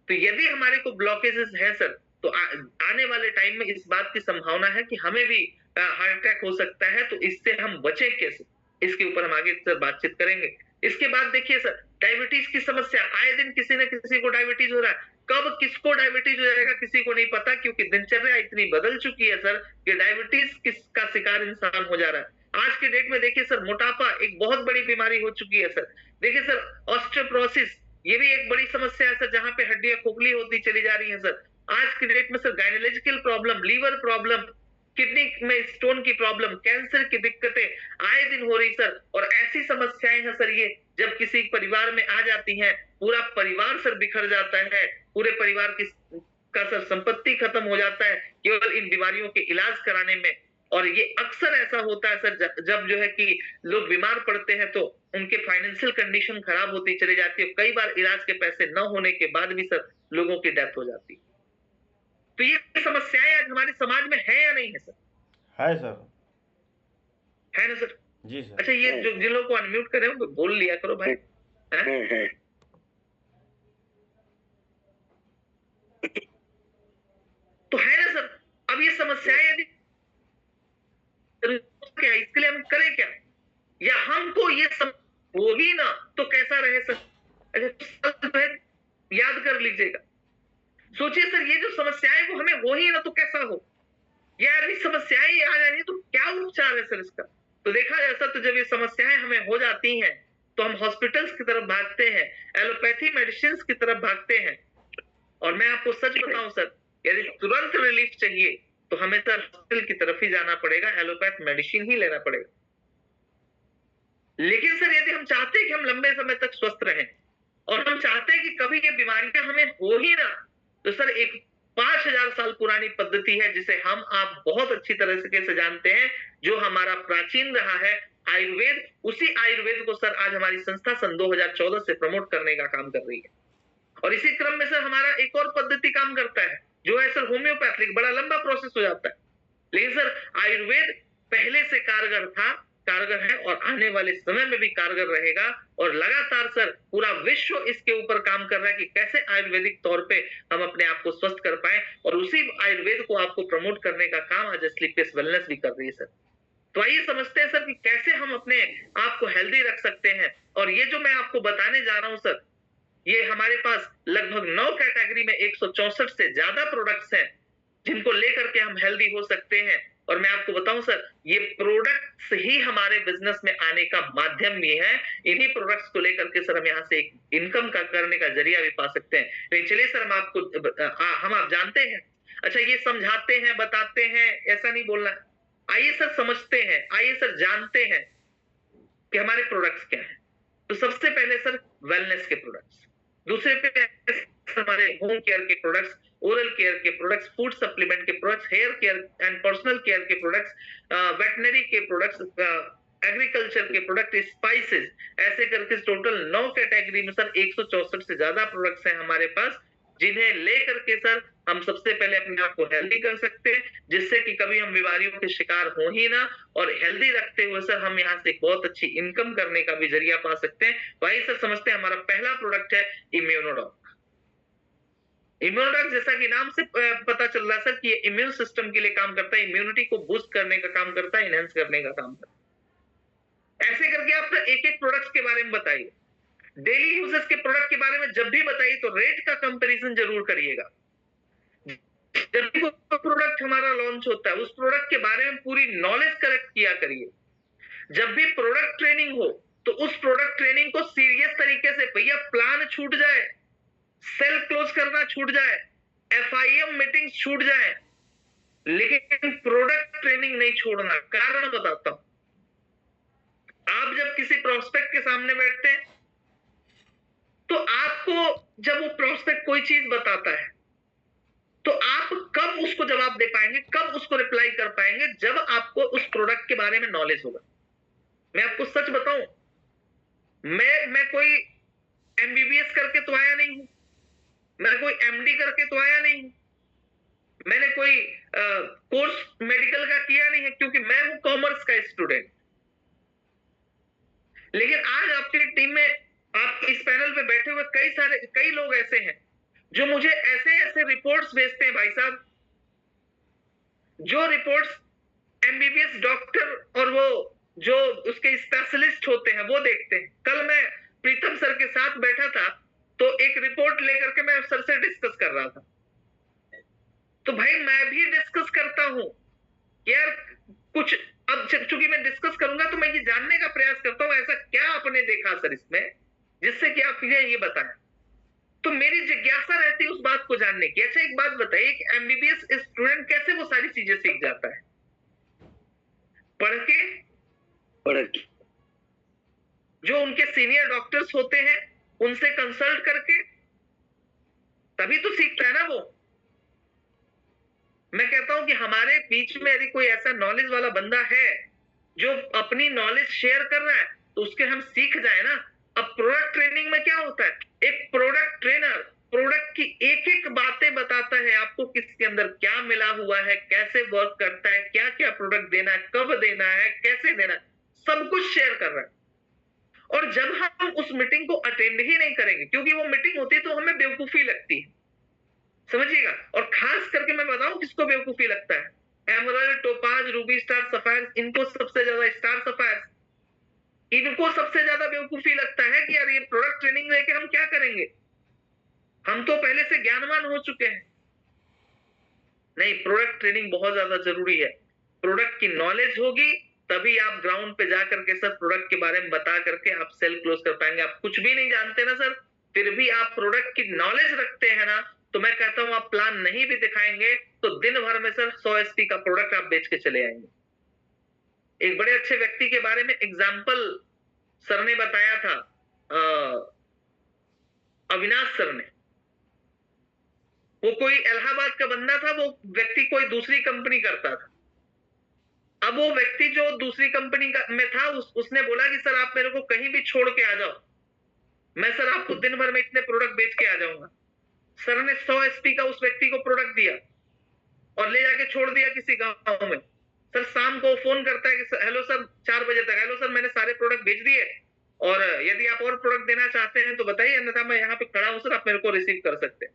तो यदि हमारे को ब्लॉकेजेस हैं सर, तो आने वाले टाइम में इस बात की संभावना है कि हमें भी हार्ट अटैक हो सकता है। तो इससे हम बचे कैसे, इसके ऊपर हम आगे सर बातचीत करेंगे। इसके बाद देखिए सर, डायबिटीज की समस्या, आए दिन किसी न किसी को डायबिटीज हो रहा है। कब किसको डायबिटीज हो जाएगा किसी को नहीं पता, क्योंकि दिनचर्या इतनी बदल चुकी है सर कि डायबिटीज किसका शिकार इंसान हो जा रहा है। आज के डेट में देखिए सर, मोटापा एक बहुत बड़ी बीमारी हो चुकी है सर। देखिए सर, ऑस्टियोपोरोसिस, ये भी एक बड़ी समस्या है सर, जहां पे हड्डियां खोखली होती चली जा रही हैं सर। आज के डेट में sir gynaecological problem, liver problem, kidney में स्टोन की प्रॉब्लम, कैंसर की दिक्कतें आए दिन हो रही सर। और ऐसी समस्याएं हैं सर, ये जब किसी परिवार में आ जाती हैं, पूरा परिवार सर बिखर जाता है, पूरे परिवार का सर संपत्ति खत्म हो जाता है केवल इन बीमारियों के इलाज कराने में। और ये अक्सर ऐसा होता है सर, जब जो है कि लोग बीमार पड़ते हैं तो उनके फाइनेंशियल कंडीशन खराब होती चली जाती है। कई बार इलाज के पैसे न होने के बाद भी सर लोगों की डेथ हो जाती है। तो ये समस्याएं आज हमारे समाज में है या नहीं है सर? है सर, है ना सर? जी सर। अच्छा, ये जो जिन लोगों को अनम्यूट कर रहे हो बोल लिया करो भाई। है। तो है ना सर? अब ये समस्याएं यदि क्या, इसके लिए हम करें क्या, या हमको ये हो ही ना तो कैसा रहे सर? अच्छा, याद कर लीजिएगा, सोचिए सर, ये जो समस्याएं वो हमें हो ही ना तो कैसा हो, या यदि समस्याएं आ जाएंगी तो क्या उपचार है सर इसका? तो देखा जाए सर, तो जब ये समस्याएं हमें हो जाती हैं तो हम हॉस्पिटल्स की तरफ भागते हैं, एलोपैथी मेडिसिन की तरफ भागते हैं। और मैं आपको सच बताऊं सर, यदि तुरंत रिलीफ चाहिए तो हमें सर हॉस्पिटल की तरफ ही जाना पड़ेगा, एलोपैथ मेडिसिन ही लेना पड़ेगा। लेकिन सर यदि हम चाहते हैं कि हम लंबे समय तक स्वस्थ रहें और हम चाहते हैं कि कभी ये बीमारियां हमें हो ही ना, तो सर एक 5000 साल पुरानी पद्धति है जिसे हम आप बहुत अच्छी तरह से जानते हैं, जो हमारा प्राचीन रहा है, आयुर्वेद। उसी आयुर्वेद को सर आज हमारी संस्था सन 2014 से प्रमोट करने का काम कर रही है। और इसी क्रम में सर हमारा एक और पद्धति काम करता है, जो है सर होम्योपैथिक, बड़ा लंबा प्रोसेस हो जाता है। लेकिन सर आयुर्वेद पहले से कारगर था, कारगर है और आने वाले समय में भी कारगर रहेगा। और लगातार सर पूरा विश्व इसके ऊपर काम कर रहा है कि कैसे आयुर्वेदिक तौर पे हम अपने आप को स्वस्थ कर पाए, और उसी आयुर्वेद को आपको प्रमोट करने का काम आज स्लीपलेस वेलनेस भी कर रही है सर। तो आइए समझते हैं सर कि कैसे हम अपने आप को हेल्दी रख सकते हैं। और ये जो मैं आपको बताने जा रहा हूं सर, ये हमारे पास लगभग 9 कैटेगरी में 164 से ज्यादा प्रोडक्ट्स हैं जिनको लेकर के हम हेल्दी हो सकते हैं। और मैं आपको बताऊं सर, ये प्रोडक्ट्स ही हमारे बिजनेस में आने का माध्यम भी है। इन्हीं प्रोडक्ट्स को लेकर के सर हम यहाँ से एक इनकम का करने का जरिया भी पा सकते हैं। तो चलिए सर हम आपको आप जानते हैं, अच्छा ये समझाते हैं, बताते हैं, ऐसा नहीं बोलना। आइए सर समझते हैं, आइए सर जानते हैं कि हमारे प्रोडक्ट्स क्या हैं। तो सबसे पहले सर वेलनेस के प्रोडक्ट्स, दूसरे पे हमारे होम केयर के प्रोडक्ट्स, ओरल केयर के प्रोडक्ट्स, फूड सप्लीमेंट के products, hair care and personal care के प्रोडक्ट्स, वेटनरी के प्रोडक्ट्स, एग्रीकल्चर के प्रोडक्ट, स्पाइसेस, ऐसे करके टोटल 9 कैटेगरी में सर 164 से ज्यादा प्रोडक्ट्स हैं हमारे पास, जिन्हें लेकर के सर हम सबसे पहले अपने आप को हेल्दी कर सकते हैं, जिससे कि कभी हम बीमारियों के शिकार हो ही ना। और हेल्दी रखते हुए सर हम यहाँ से एक बहुत अच्छी इनकम करने का भी जरिया पा सकते हैं। वही सर समझते हैं, हमारा पहला प्रोडक्ट है इम्यूनोडॉक। इम्यूनोडॉक जैसा कि नाम से पता चल रहा है सर कि ये इम्यून सिस्टम के लिए काम करता है, इम्यूनिटी को बूस्ट करने का काम करता है, इनहेंस करने का काम करता है। ऐसे करके आप एक एक प्रोडक्ट्स के बारे में बताइए, डेली यूजेस के प्रोडक्ट के बारे में जब भी बताइए तो रेट का कंपैरिजन जरूर करिएगा। जब भी कोई प्रोडक्ट हमारा लॉन्च होता है उस प्रोडक्ट के बारे में पूरी नॉलेज कलेक्ट किया करिए। जब भी प्रोडक्ट ट्रेनिंग हो तो उस प्रोडक्ट ट्रेनिंग को सीरियस तरीके से, भैया प्लान छूट जाए, सेल क्लोज करना छूट जाए, FIM मीटिंग छूट जाए, लेकिन प्रोडक्ट ट्रेनिंग नहीं छोड़ना। कारण बताता हूं, आप जब किसी प्रोस्पेक्ट के सामने बैठते हैं तो आपको जब वो प्रोस्पेक्ट कोई चीज बताता है तो आप कब उसको जवाब दे पाएंगे, कब उसको रिप्लाई कर पाएंगे, जब आपको उस प्रोडक्ट के बारे में नॉलेज होगा। मैं आपको सच बताऊं, मैं कोई MBBS करके तो आया नहीं हूं, मैं कोई MD करके तो आया नहीं हूं, मैंने कोई कोर्स मेडिकल का किया नहीं है, क्योंकि मैं हूं कॉमर्स का स्टूडेंट। लेकिन आज आपकी टीम में, आप इस पैनल पे बैठे हुए कई लोग ऐसे हैं जो मुझे ऐसे ऐसे रिपोर्ट्स भेजते हैं भाई साहब, जो रिपोर्ट्स MBBS डॉक्टर और वो जो उसके स्पेशलिस्ट होते हैं वो देखते हैं। कल मैं प्रीतम सर के साथ बैठा था तो एक रिपोर्ट लेकर के मैं सर से डिस्कस कर रहा था। तो भाई मैं भी डिस्कस करता हूं यार, कुछ अब चूंकि मैं डिस्कस करूंगा तो मैं ये जानने का प्रयास करता हूं ऐसा क्या आपने देखा सर इसमें जिससे कि आप ये बताएं। तो मेरी जिज्ञासा रहती है उस बात को जानने की। अच्छा एक बात बताइए कि MBBS स्टूडेंट कैसे वो सारी चीजें सीख जाता है? पढ़ के, जो उनके सीनियर डॉक्टर्स होते हैं उनसे कंसल्ट करके, तभी तो सीखता है ना वो। मैं कहता हूं कि हमारे बीच में यदि कोई ऐसा नॉलेज वाला बंदा है जो अपनी नॉलेज शेयर कर रहा है तो उसके हम सीख जाए ना। अब प्रोडक्ट ट्रेनिंग में क्या होता है, एक प्रोडक्ट ट्रेनर प्रोडक्ट की एक एक बातें बताता है आपको, किसके अंदर क्या मिला हुआ है, कैसे वर्क करता है, क्या क्या प्रोडक्ट देना है, कब देना है, कैसे देना है, सब कुछ शेयर कर रहा है। और जब हम उस मीटिंग को अटेंड ही नहीं करेंगे, क्योंकि वो मीटिंग होती है तो हमें बेवकूफी लगती है, समझिएगा। और खास करके मैं बताऊं किसको बेवकूफी लगता है, emerald, topaz, Ruby, star sapphire, इनको सबसे ज्यादा, स्टार सफायर, इनको सबसे ज्यादा बेवकूफी लगता है कि यार ये प्रोडक्ट ट्रेनिंग लेके हम क्या करेंगे, हम तो पहले से ज्ञानवान हो चुके हैं। नहीं, प्रोडक्ट ट्रेनिंग बहुत ज्यादा जरूरी है। प्रोडक्ट की नॉलेज होगी तभी आप ग्राउंड पे जाकर के सर प्रोडक्ट के बारे में बता करके आप सेल क्लोज कर पाएंगे। आप कुछ भी नहीं जानते ना सर, फिर भी आप प्रोडक्ट की नॉलेज रखते हैं ना, तो मैं कहता हूं आप प्लान नहीं भी दिखाएंगे तो दिन भर में सर 100 SP का प्रोडक्ट आप बेच के चले आएंगे। एक बड़े अच्छे व्यक्ति के बारे में एग्जाम्पल सर ने बताया था, अविनाश सर ने। वो कोई इलाहाबाद का बंदा था, वो व्यक्ति कोई दूसरी कंपनी करता था। अब वो व्यक्ति जो दूसरी कंपनी में था उसने बोला कि सर आप मेरे को कहीं भी छोड़ के आ जाओ, मैं सर आपको दिन भर में इतने प्रोडक्ट बेच के आ जाऊंगा। सर ने 100 एसपी का उस व्यक्ति को प्रोडक्ट दिया और ले जाके छोड़ दिया किसी गांव में। सर शाम को फोन करता है कि हेलो सर 4 बजे तक, हेलो सर मैंने सारे प्रोडक्ट भेज दिए और यदि आप और प्रोडक्ट देना चाहते हैं तो बताइए, अन्यथा मैं यहाँ पे खड़ा हूं सर, आप मेरे को रिसीव कर सकते हैं।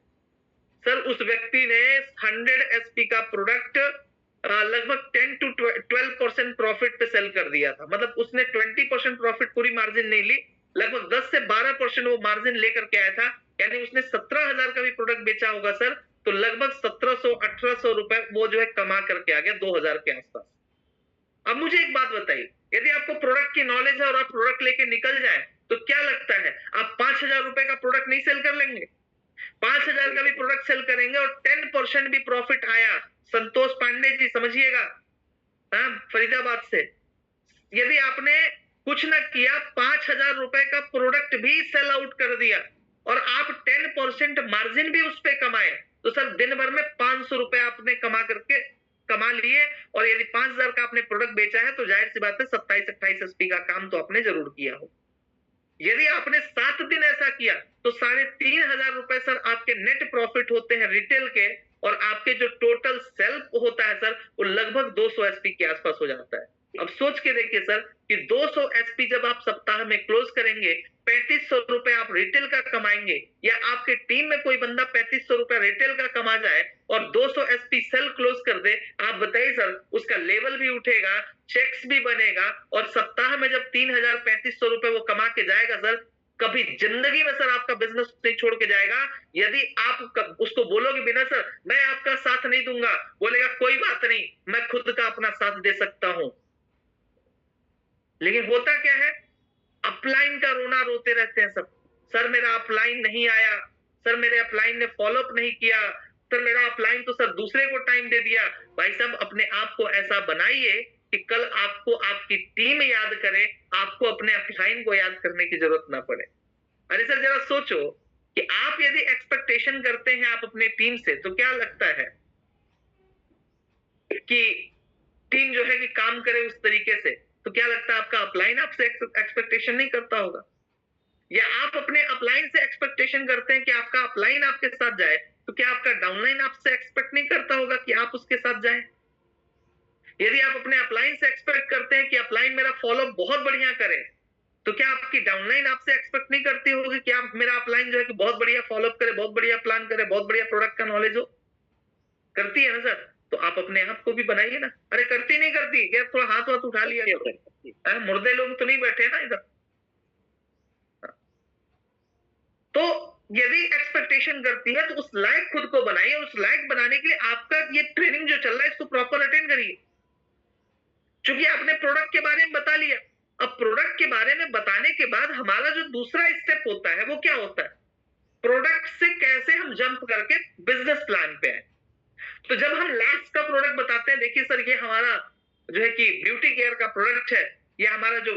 सर उस व्यक्ति ने 100 एसपी का प्रोडक्ट लगभग 10 to 12% प्रॉफिट पे सेल कर दिया था। मतलब उसने 20% प्रॉफिट, पूरी मार्जिन नहीं ली, लगभग 10 से 12% वो मार्जिन लेकर के आया था। यानी उसने 17,000 का भी प्रोडक्ट बेचा होगा सर, तो लगभग 1700-1800 रुपए वो जो है कमा करके आ गया 2000 के आसपास। अब मुझे एक बात बताइए, यदि आपको प्रोडक्ट की नॉलेज है और आप प्रोडक्ट लेके निकल जाए तो क्या लगता है आप 5000 रुपए का प्रोडक्ट नहीं सेल कर लेंगे? 5000 का भी प्रोडक्ट सेल करेंगे और 10% भी प्रॉफिट आया, संतोष पांडे जी समझिएगा, फरीदाबाद से, यदि आपने कुछ ना किया, 5000 रुपए का प्रोडक्ट भी सेल आउट कर दिया और आप 10% मार्जिन भी उस पर कमाए, तो सर दिन भर में 500 रुपए आपने कमा लिए। और यदि 5000 का आपने प्रोडक्ट बेचा है तो जाहिर सी बात है 27-28 एसपी का काम तो आपने जरूर किया हो। यदि आपने 7 दिन ऐसा किया तो 3500 रुपए सर आपके नेट प्रॉफिट होते हैं रिटेल के, और आपके जो टोटल सेल होता है सर वो लगभग 200 एसपी के आसपास हो जाता है। अब सोच के देखिए सर कि 200 एसपी जब आप सप्ताह में क्लोज करेंगे, 3500 रुपए आप रिटेल का कमाएंगे, या आपके टीम में कोई बंदा 3500 रुपए रिटेल का कमा जाए और 200 एसपी सेल क्लोज कर दे, आप बताइए सर उसका लेवल भी उठेगा, चेक्स भी बनेगा, और सप्ताह में जब 3500 रुपए वो कमा के जाएगा सर, कभी जिंदगी में सर आपका बिजनेस नहीं छोड़ के जाएगा। यदि आप उसको बोलोगे बिना सर मैं आपका साथ नहीं दूंगा, बोलेगा कोई बात नहीं मैं खुद का अपना साथ दे सकता हूं। लेकिन होता क्या है, अपलाइन का रोना रोते रहते हैं सब, सर मेरा अपलाइन नहीं आया, सर मेरे अपलाइन ने फॉलोअप नहीं किया, सर मेरा अपलाइन तो सर दूसरे को टाइम दे दिया। भाई साहब अपने आप को ऐसा बनाइए कि कल आपको आपकी टीम याद करे, आपको अपने अपलाइन को याद करने की जरूरत ना पड़े। अरे सर जरा सोचो कि आप यदि एक्सपेक्टेशन करते हैं आप अपने टीम से, तो क्या लगता है कि टीम जो है कि काम करे उस तरीके से, तो क्या लगता है आपका अपलाइन आपसे एक्सपेक्टेशन नहीं करता होगा? या आप अपने अपलाइन से एक्सपेक्टेशन करते हैं कि आपका अपलाइन आपके साथ जाए, तो क्या आपका डाउनलाइन आपसे एक्सपेक्ट नहीं करता होगा कि आप उसके साथ जाएं? यदि आप अपने अपलाइन से एक्सपेक्ट करते हैं कि अपलाइन मेरा फॉलो बहुत बढ़िया करे, तो क्या आपकी डाउनलाइन आपसे एक्सपेक्ट नहीं करती होगी कि आप मेरा अपलाइन जो है कि बहुत बढ़िया फॉलोअप करे, बहुत बढ़िया प्लान करे, बहुत बढ़िया प्रोडक्ट का नॉलेज हो? करती है ना सर? तो आप अपने आप को भी बनाइए ना। अरे करती नहीं करती क्या? थोड़ा हाथ उठा लिया, मुर्दे लोग तो नहीं बैठे ना इधर। तो यदि एक्सपेक्टेशन करती है तो उस लायक खुद को बनाइए, उस लायक बनाने के लिए आपका ये ट्रेनिंग जो चल रहा है इसको प्रॉपर अटेंड करिए। क्योंकि आपने प्रोडक्ट के बारे में बता लिया, अब प्रोडक्ट के बारे में बताने के बाद हमारा जो दूसरा स्टेप होता है वो क्या होता है, प्रोडक्ट से कैसे हम जंप करके बिजनेस प्लान पे आए। तो जब हम लास्ट का प्रोडक्ट बताते हैं, देखिए सर ये हमारा जो है कि ब्यूटी केयर का प्रोडक्ट है, ये हमारा जो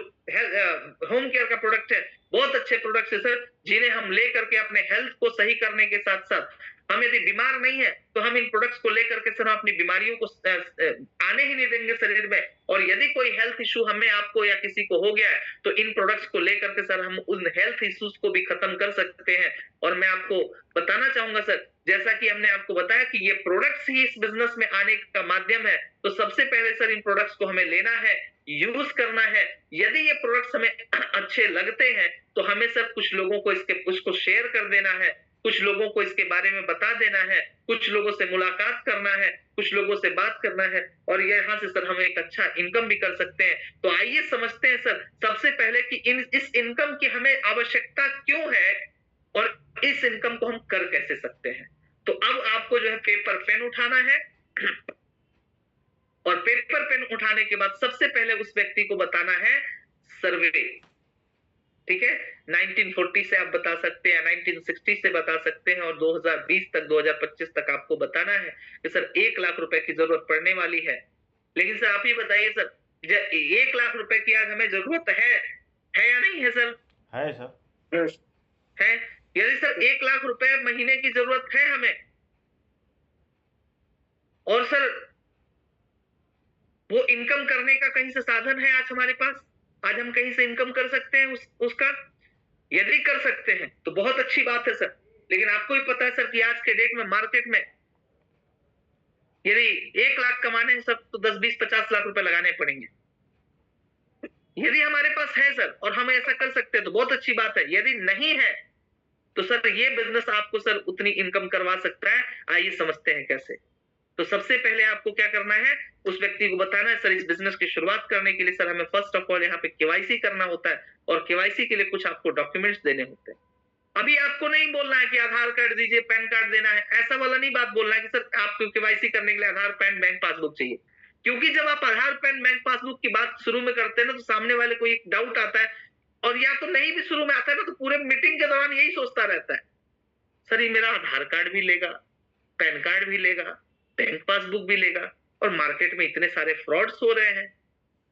होम केयर का प्रोडक्ट है, बहुत अच्छे प्रोडक्ट है सर, जिन्हें हम ले करके अपने हेल्थ को सही करने के साथ साथ हम यदि बीमार नहीं है तो हम इन प्रोडक्ट्स को लेकर के सर अपनी बीमारियों को आने ही नहीं देंगे शरीर में। और यदि कोई हेल्थ इशू हमें, आपको या किसी को हो गया है तो इन प्रोडक्ट्स को लेकर के सर हम उन हेल्थ इश्यूज को भी खत्म कर सकते हैं। और मैं आपको बताना चाहूंगा सर, जैसा कि हमने आपको बताया कि ये प्रोडक्ट्स ही इस बिजनेस में आने का माध्यम है, तो सबसे पहले सर इन प्रोडक्ट्स को हमें लेना है, यूज करना है। यदि ये प्रोडक्ट्स हमें अच्छे लगते हैं तो हमें सर कुछ लोगों को उसको शेयर कर देना है, कुछ लोगों को इसके बारे में बता देना है, कुछ लोगों से मुलाकात करना है, कुछ लोगों से बात करना है, और यहाँ से सर हम एक अच्छा इनकम भी कर सकते हैं। तो आइए समझते हैं सर सबसे पहले कि इस इनकम की हमें आवश्यकता क्यों है और इस इनकम को हम कर कैसे सकते हैं। तो अब आपको जो है पेपर पेन उठाना है, और पेपर पेन उठाने के बाद सबसे पहले उस व्यक्ति को बताना है सर्वे, ठीक है। 1940 से आप बता सकते हैं, 1960 से बता सकते हैं, और 2020 तक 2025 तक आपको बताना है कि सर 1 लाख रुपए की जरूरत पड़ने वाली है। लेकिन सर आप ही बताइए सर, 1 लाख रुपए की आज हमें जरूरत है या नहीं है सर? है सर, है। यदि सर 1 लाख रुपए महीने की जरूरत है हमें, और सर वो इनकम करने का कहीं से साधन है आज हमारे पास, आज हम कहीं से इनकम कर सकते हैं उसका, यदि कर सकते हैं तो बहुत अच्छी बात है सर। लेकिन आपको भी पता है सर कि आज के डेट में मार्केट में यदि 1 लाख कमाने हैं सर तो 10, 20, 50 लाख रुपए लगाने पड़ेंगे। यदि हमारे पास है सर और हम ऐसा कर सकते हैं तो बहुत अच्छी बात है, यदि नहीं है तो सर ये बिजनेस आपको सर उतनी इनकम करवा सकता है। आइए समझते हैं कैसे। तो सबसे पहले आपको क्या करना है, उस व्यक्ति को बताना है सर इस बिजनेस की शुरुआत करने के लिए सर हमें फर्स्ट ऑफ ऑल यहाँ पे केवाईसी करना होता है और केवाईसी के लिए कुछ आपको डॉक्यूमेंट्स देने होते हैं। अभी आपको नहीं बोलना है कि आधार कार्ड दीजिए, पैन कार्ड देना है, ऐसा वाला नहीं बात बोलना है कि सर आपको केवाईसी करने के लिए आधार, पैन, बैंक पासबुक चाहिए। क्योंकि जब आप आधार, पैन, बैंक पासबुक की बात शुरू में करते हैं ना तो सामने वाले को एक डाउट आता है, और या तो नहीं भी शुरू में आता है ना तो पूरे मीटिंग के दौरान यही सोचता रहता है, सर ये मेरा आधार कार्ड भी लेगा, पैन कार्ड भी लेगा, बैंक पासबुक भी लेगा, और मार्केट में इतने सारे फ्रॉड्स हो रहे हैं।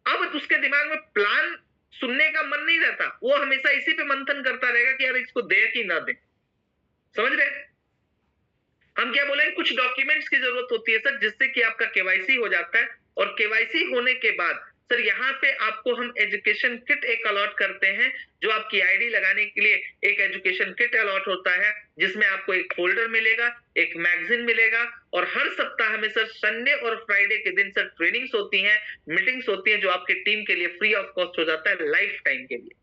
अब उसके दिमाग में प्लान सुनने का मन नहीं रहता, वो हमेशा इसी पे मंथन करता रहेगा कि यार इसको दे कि ना दे। समझ रहे? हम क्या बोलेंगे, कुछ डॉक्यूमेंट्स की जरूरत होती है सर जिससे कि आपका केवाईसी हो जाता है, और केवाईसी होने के बाद सर यहाँ पे आपको हम एजुकेशन किट एक अलॉट करते हैं, जो आपकी आईडी लगाने के लिए एक एजुकेशन किट अलॉट होता है, जिसमें आपको एक फोल्डर मिलेगा, एक मैगजीन मिलेगा, और हर सप्ताह में सर संडे और फ्राइडे के दिन सर ट्रेनिंग्स होती हैं, मीटिंग्स होती हैं, जो आपके टीम के लिए फ्री ऑफ कॉस्ट हो जाता है लाइफ टाइम के लिए।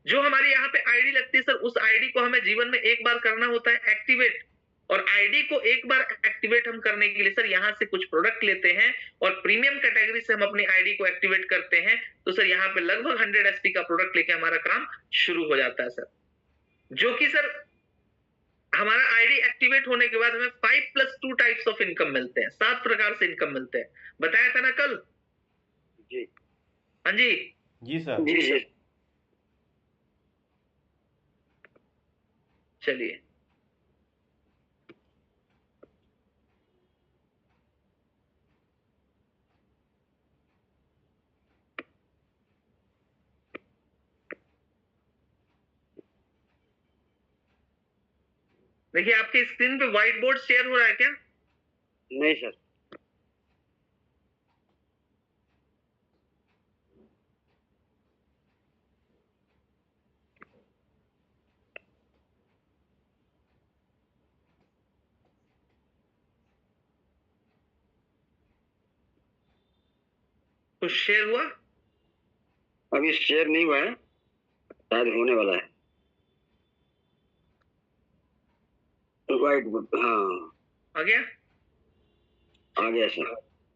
जो हमारी यहाँ पे आईडी लगती है सर, उस आईडी को हमें जीवन में एक बार करना होता है एक्टिवेट, और आईडी को एक बार एक्टिवेट हम करने के लिए सर यहाँ से कुछ प्रोडक्ट लेते हैं, और प्रीमियम कैटेगरी से हम अपनी आईडी को एक्टिवेट करते हैं, तो सर यहाँ पे लगभग 100 SP का प्रोडक्ट लेके हमारा काम शुरू हो जाता है सर। जो कि सर हमारा आईडी एक्टिवेट होने के बाद हमें 5+2 टाइप्स ऑफ इनकम मिलते हैं, 7 प्रकार से इनकम मिलते हैं। बताया था ना कल? जी हाँ जी जी सर। जी जी। चलिए, देखिए आपकी स्क्रीन पे व्हाइट बोर्ड शेयर हो रहा है क्या? नहीं सर। कुछ शेयर हुआ? अभी शेयर नहीं हुआ है, शायद होने वाला है। व्हाइट बोर्ड, हाँ आ गया? आ गया सर।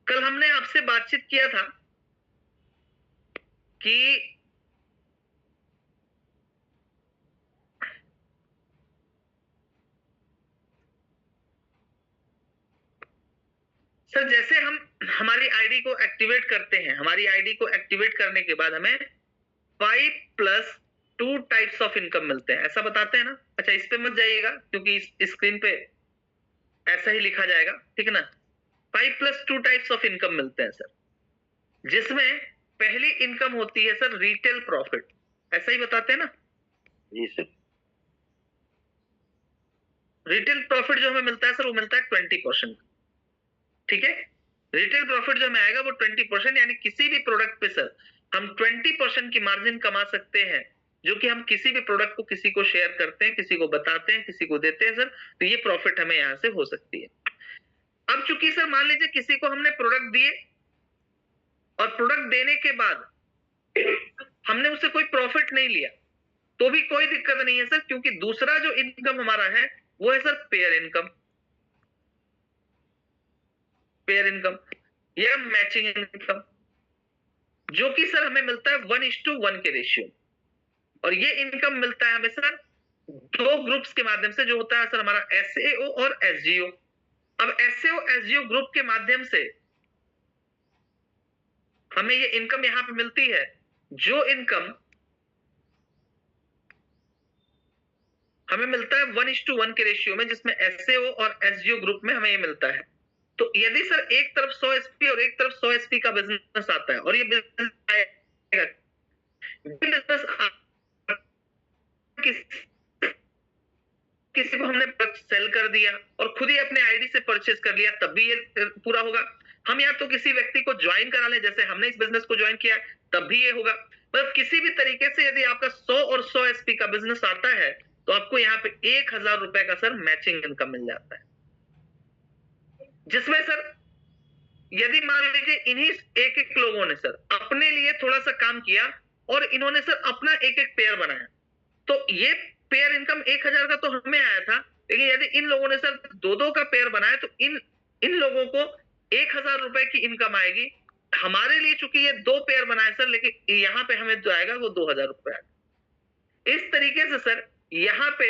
कल हमने आपसे बातचीत किया था कि सर जैसे हम हमारी आईडी को एक्टिवेट करते हैं, हमारी आईडी को एक्टिवेट करने के बाद हमें 5+2 टाइप्स ऑफ इनकम मिलते हैं, ऐसा बताते हैं ना। अच्छा इस पे मत जाइएगा क्योंकि इस स्क्रीन पे ऐसा ही लिखा जाएगा, ठीक है ना। 5+2 टाइप्स ऑफ इनकम मिलते हैं सर, जिसमें पहली इनकम होती है सर रिटेल प्रॉफिट, ऐसा ही बताते हैं ना। जी सर। रिटेल प्रॉफिट जो हमें मिलता है सर वो मिलता है 20%, ठीक है। रिटेल प्रॉफिट जो हमें आएगा वो 20%, यानी किसी भी प्रोडक्ट पे सर हम 20% की मार्जिन कमा सकते हैं, जो कि हम किसी भी प्रोडक्ट को किसी को शेयर करते हैं, किसी को बताते हैं, किसी को देते हैं सर, तो ये प्रॉफिट हमें यहाँ से हो सकती है। अब चूंकि सर मान लीजिए किसी को हमने प्रोडक्ट दिए और प्रोडक्ट देने के बाद हमने उससे कोई प्रॉफिट नहीं लिया, तो भी कोई दिक्कत नहीं है सर, क्योंकि दूसरा जो इनकम हमारा है वो है sir pair income, pair income या मैचिंग इनकम, जो कि सर हमें मिलता है 1:1 के रेशियो। और ये इनकम मिलता है हमें सर 2 ग्रुप्स के माध्यम से, जो होता है सर हमारा SAO और SGO। अब SAO SGO ग्रुप के माध्यम से हमें ये इनकम यहां पे मिलती है, जो इनकम हमें मिलता है 1:1 के रेशियो में, जिसमें SAO और SGO ग्रुप में हमें ये मिलता है। तो यदि सर एक तरफ 100 SP और एक तरफ 100 SP का बिजनेस आता है, और ये बिजनेस किसी को हमने सेल कर दिया और खुद ही अपने आईडी से परचेज कर लिया, तब भी ये पूरा होगा। हम या तो किसी व्यक्ति को ज्वाइन करा लें, जैसे हमने इस बिजनेस को ज्वाइन किया, तब भी ये होगा। मतलब किसी भी तरीके से यदि आपका 100 और 100 SP का बिजनेस आता है, तो आपको यहाँ पे 1000 रुपए का सर मैचिंग इनकम मिल जाता है, जिसमें सर यदि मान लीजिए इन्हीं एक एक लोगों ने सर अपने लिए थोड़ा सा काम किया और इन्होंने सर अपना एक एक पेयर बनाया, तो ये पेयर इनकम 1000 का तो हमें आया था, लेकिन यदि इन लोगों ने सर 2-2 का पेयर बनाया तो इन लोगों को 1000 रुपए की इनकम आएगी। हमारे लिए चूंकि ये 2 पेयर बनाए सर, लेकिन यहाँ पे हमें जो आएगा वो 2000 रुपए आएगा। इस तरीके से सर यहाँ पे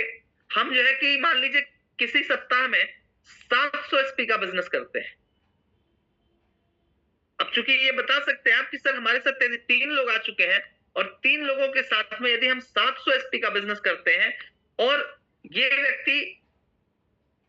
हम जो है कि मान लीजिए किसी सप्ताह में 700 एसपी का बिजनेस करते हैं। अब चूंकि ये बता सकते हैं आप कि सर हमारे साथ 3 लोग आ चुके हैं और 3 लोगों के साथ में यदि हम 700 एसपी का बिजनेस करते हैं और ये व्यक्ति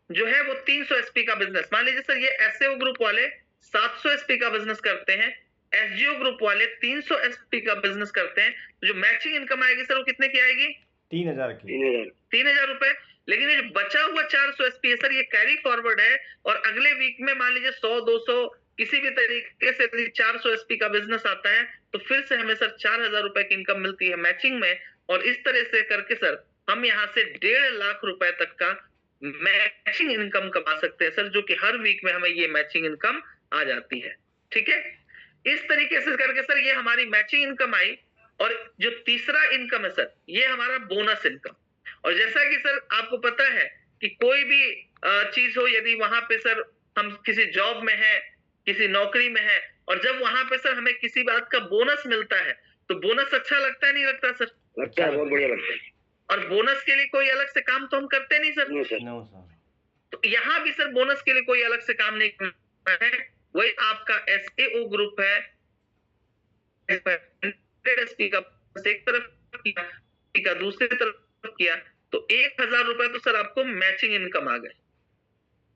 जो है वो 300 एसपी का बिजनेस, मान लीजिए सर ये एसएओ ग्रुप वाले 700 एसपी का बिजनेस करते हैं, एसजीओ ग्रुप वाले 300 एसपी का बिजनेस करते हैं, तो जो मैचिंग इनकम आएगी सर वो कितने की आएगी? 3000 रुपए। लेकिन ये जो बचा हुआ 400 एसपी है सर ये कैरी फॉरवर्ड है, और अगले वीक में मान लीजिए 100-200 किसी भी तरीके से 400 एसपी का बिजनेस आता है तो फिर से हमें सर 4000 रुपए की इनकम मिलती है मैचिंग में, और इस तरह से करके सर हम यहाँ से 1.5 लाख रुपए तक का मैचिंग इनकम कमा सकते हैं सर, जो कि हर वीक में हमें ये मैचिंग इनकम आ जाती है। ठीक है, इस तरीके से करके सर ये हमारी मैचिंग इनकम आई। और जो तीसरा इनकम है सर ये हमारा बोनस इनकम। और जैसा कि सर आपको पता है कि कोई भी चीज हो, यदि वहां पे सर हम किसी जॉब में है, किसी नौकरी में है, और जब वहां पे सर हमें किसी बात का बोनस मिलता है तो बोनस अच्छा लगता है नहीं लगता सर? लगता है, बहुत बढ़िया लगता है। और बोनस के लिए कोई अलग से काम तो हम करते नहीं सर। No sir. तो यहाँ भी सर बोनस के लिए कोई अलग से काम नहीं करना है, वही आपका एसएओ ग्रुप है, एसपी का एक तरफ किया, दूसरी तरफ किया, तो 1000 रुपए तो सर आपको मैचिंग इनकम आ गए।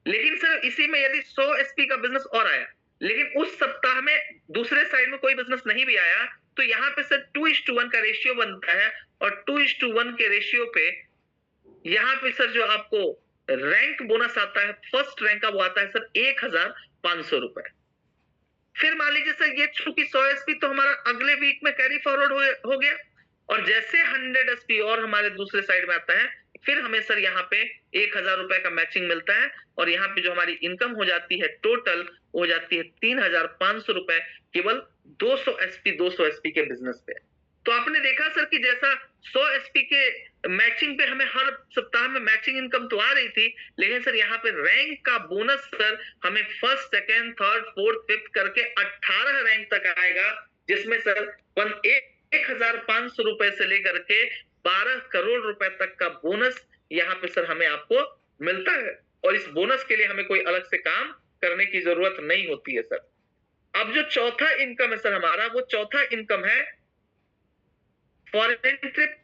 लेकिन सर इसी में यदि 100 एसपी का बिजनेस और आया, लेकिन उस सप्ताह में दूसरे साइड में कोई बिजनेस नहीं भी आया, तो यहाँ पे सर 2:1 का रेशियो बनता है, और 2:1 के रेशियो पे यहाँ पे सर जो आपको रैंक बोनस आता है, फर्स्ट रैंक का वो आता है सर 1500 रुपए। फिर मान लीजिए सर ये चूंकि 100 एसपी तो हमारा अगले वीक में कैरी फॉरवर्ड हो गया, और जैसे 100 एसपी और हमारे दूसरे साइड में आता है, फिर हमें सर यहाँ पे 1000 रुपए का मैचिंग मिलता है, और यहाँ पे जो हमारी इनकम हो जाती है टोटल हो जाती है 3500 रुपए, केवल 200 एसपी के बिजनेस पे। तो आपने देखा सर कि जैसा 100 एसपी के मैचिंग पे हमें हर सप्ताह में मैचिंग इनकम तो आ रही थी, लेकिन सर यहाँ पे रैंक का बोनस सर हमें first, second, third, fourth, fifth करके 18 रैंक तक आएगा, जिसमें सर 1500 रुपए से लेकर के 12 करोड़ रुपए तक का बोनस यहाँ पे सर हमें आपको मिलता है, और इस बोनस के लिए हमें कोई अलग से काम करने की जरूरत नहीं होती है सर। अब जो चौथा इनकम है सर हमारा, वो चौथा इनकम है फॉरेन ट्रिप,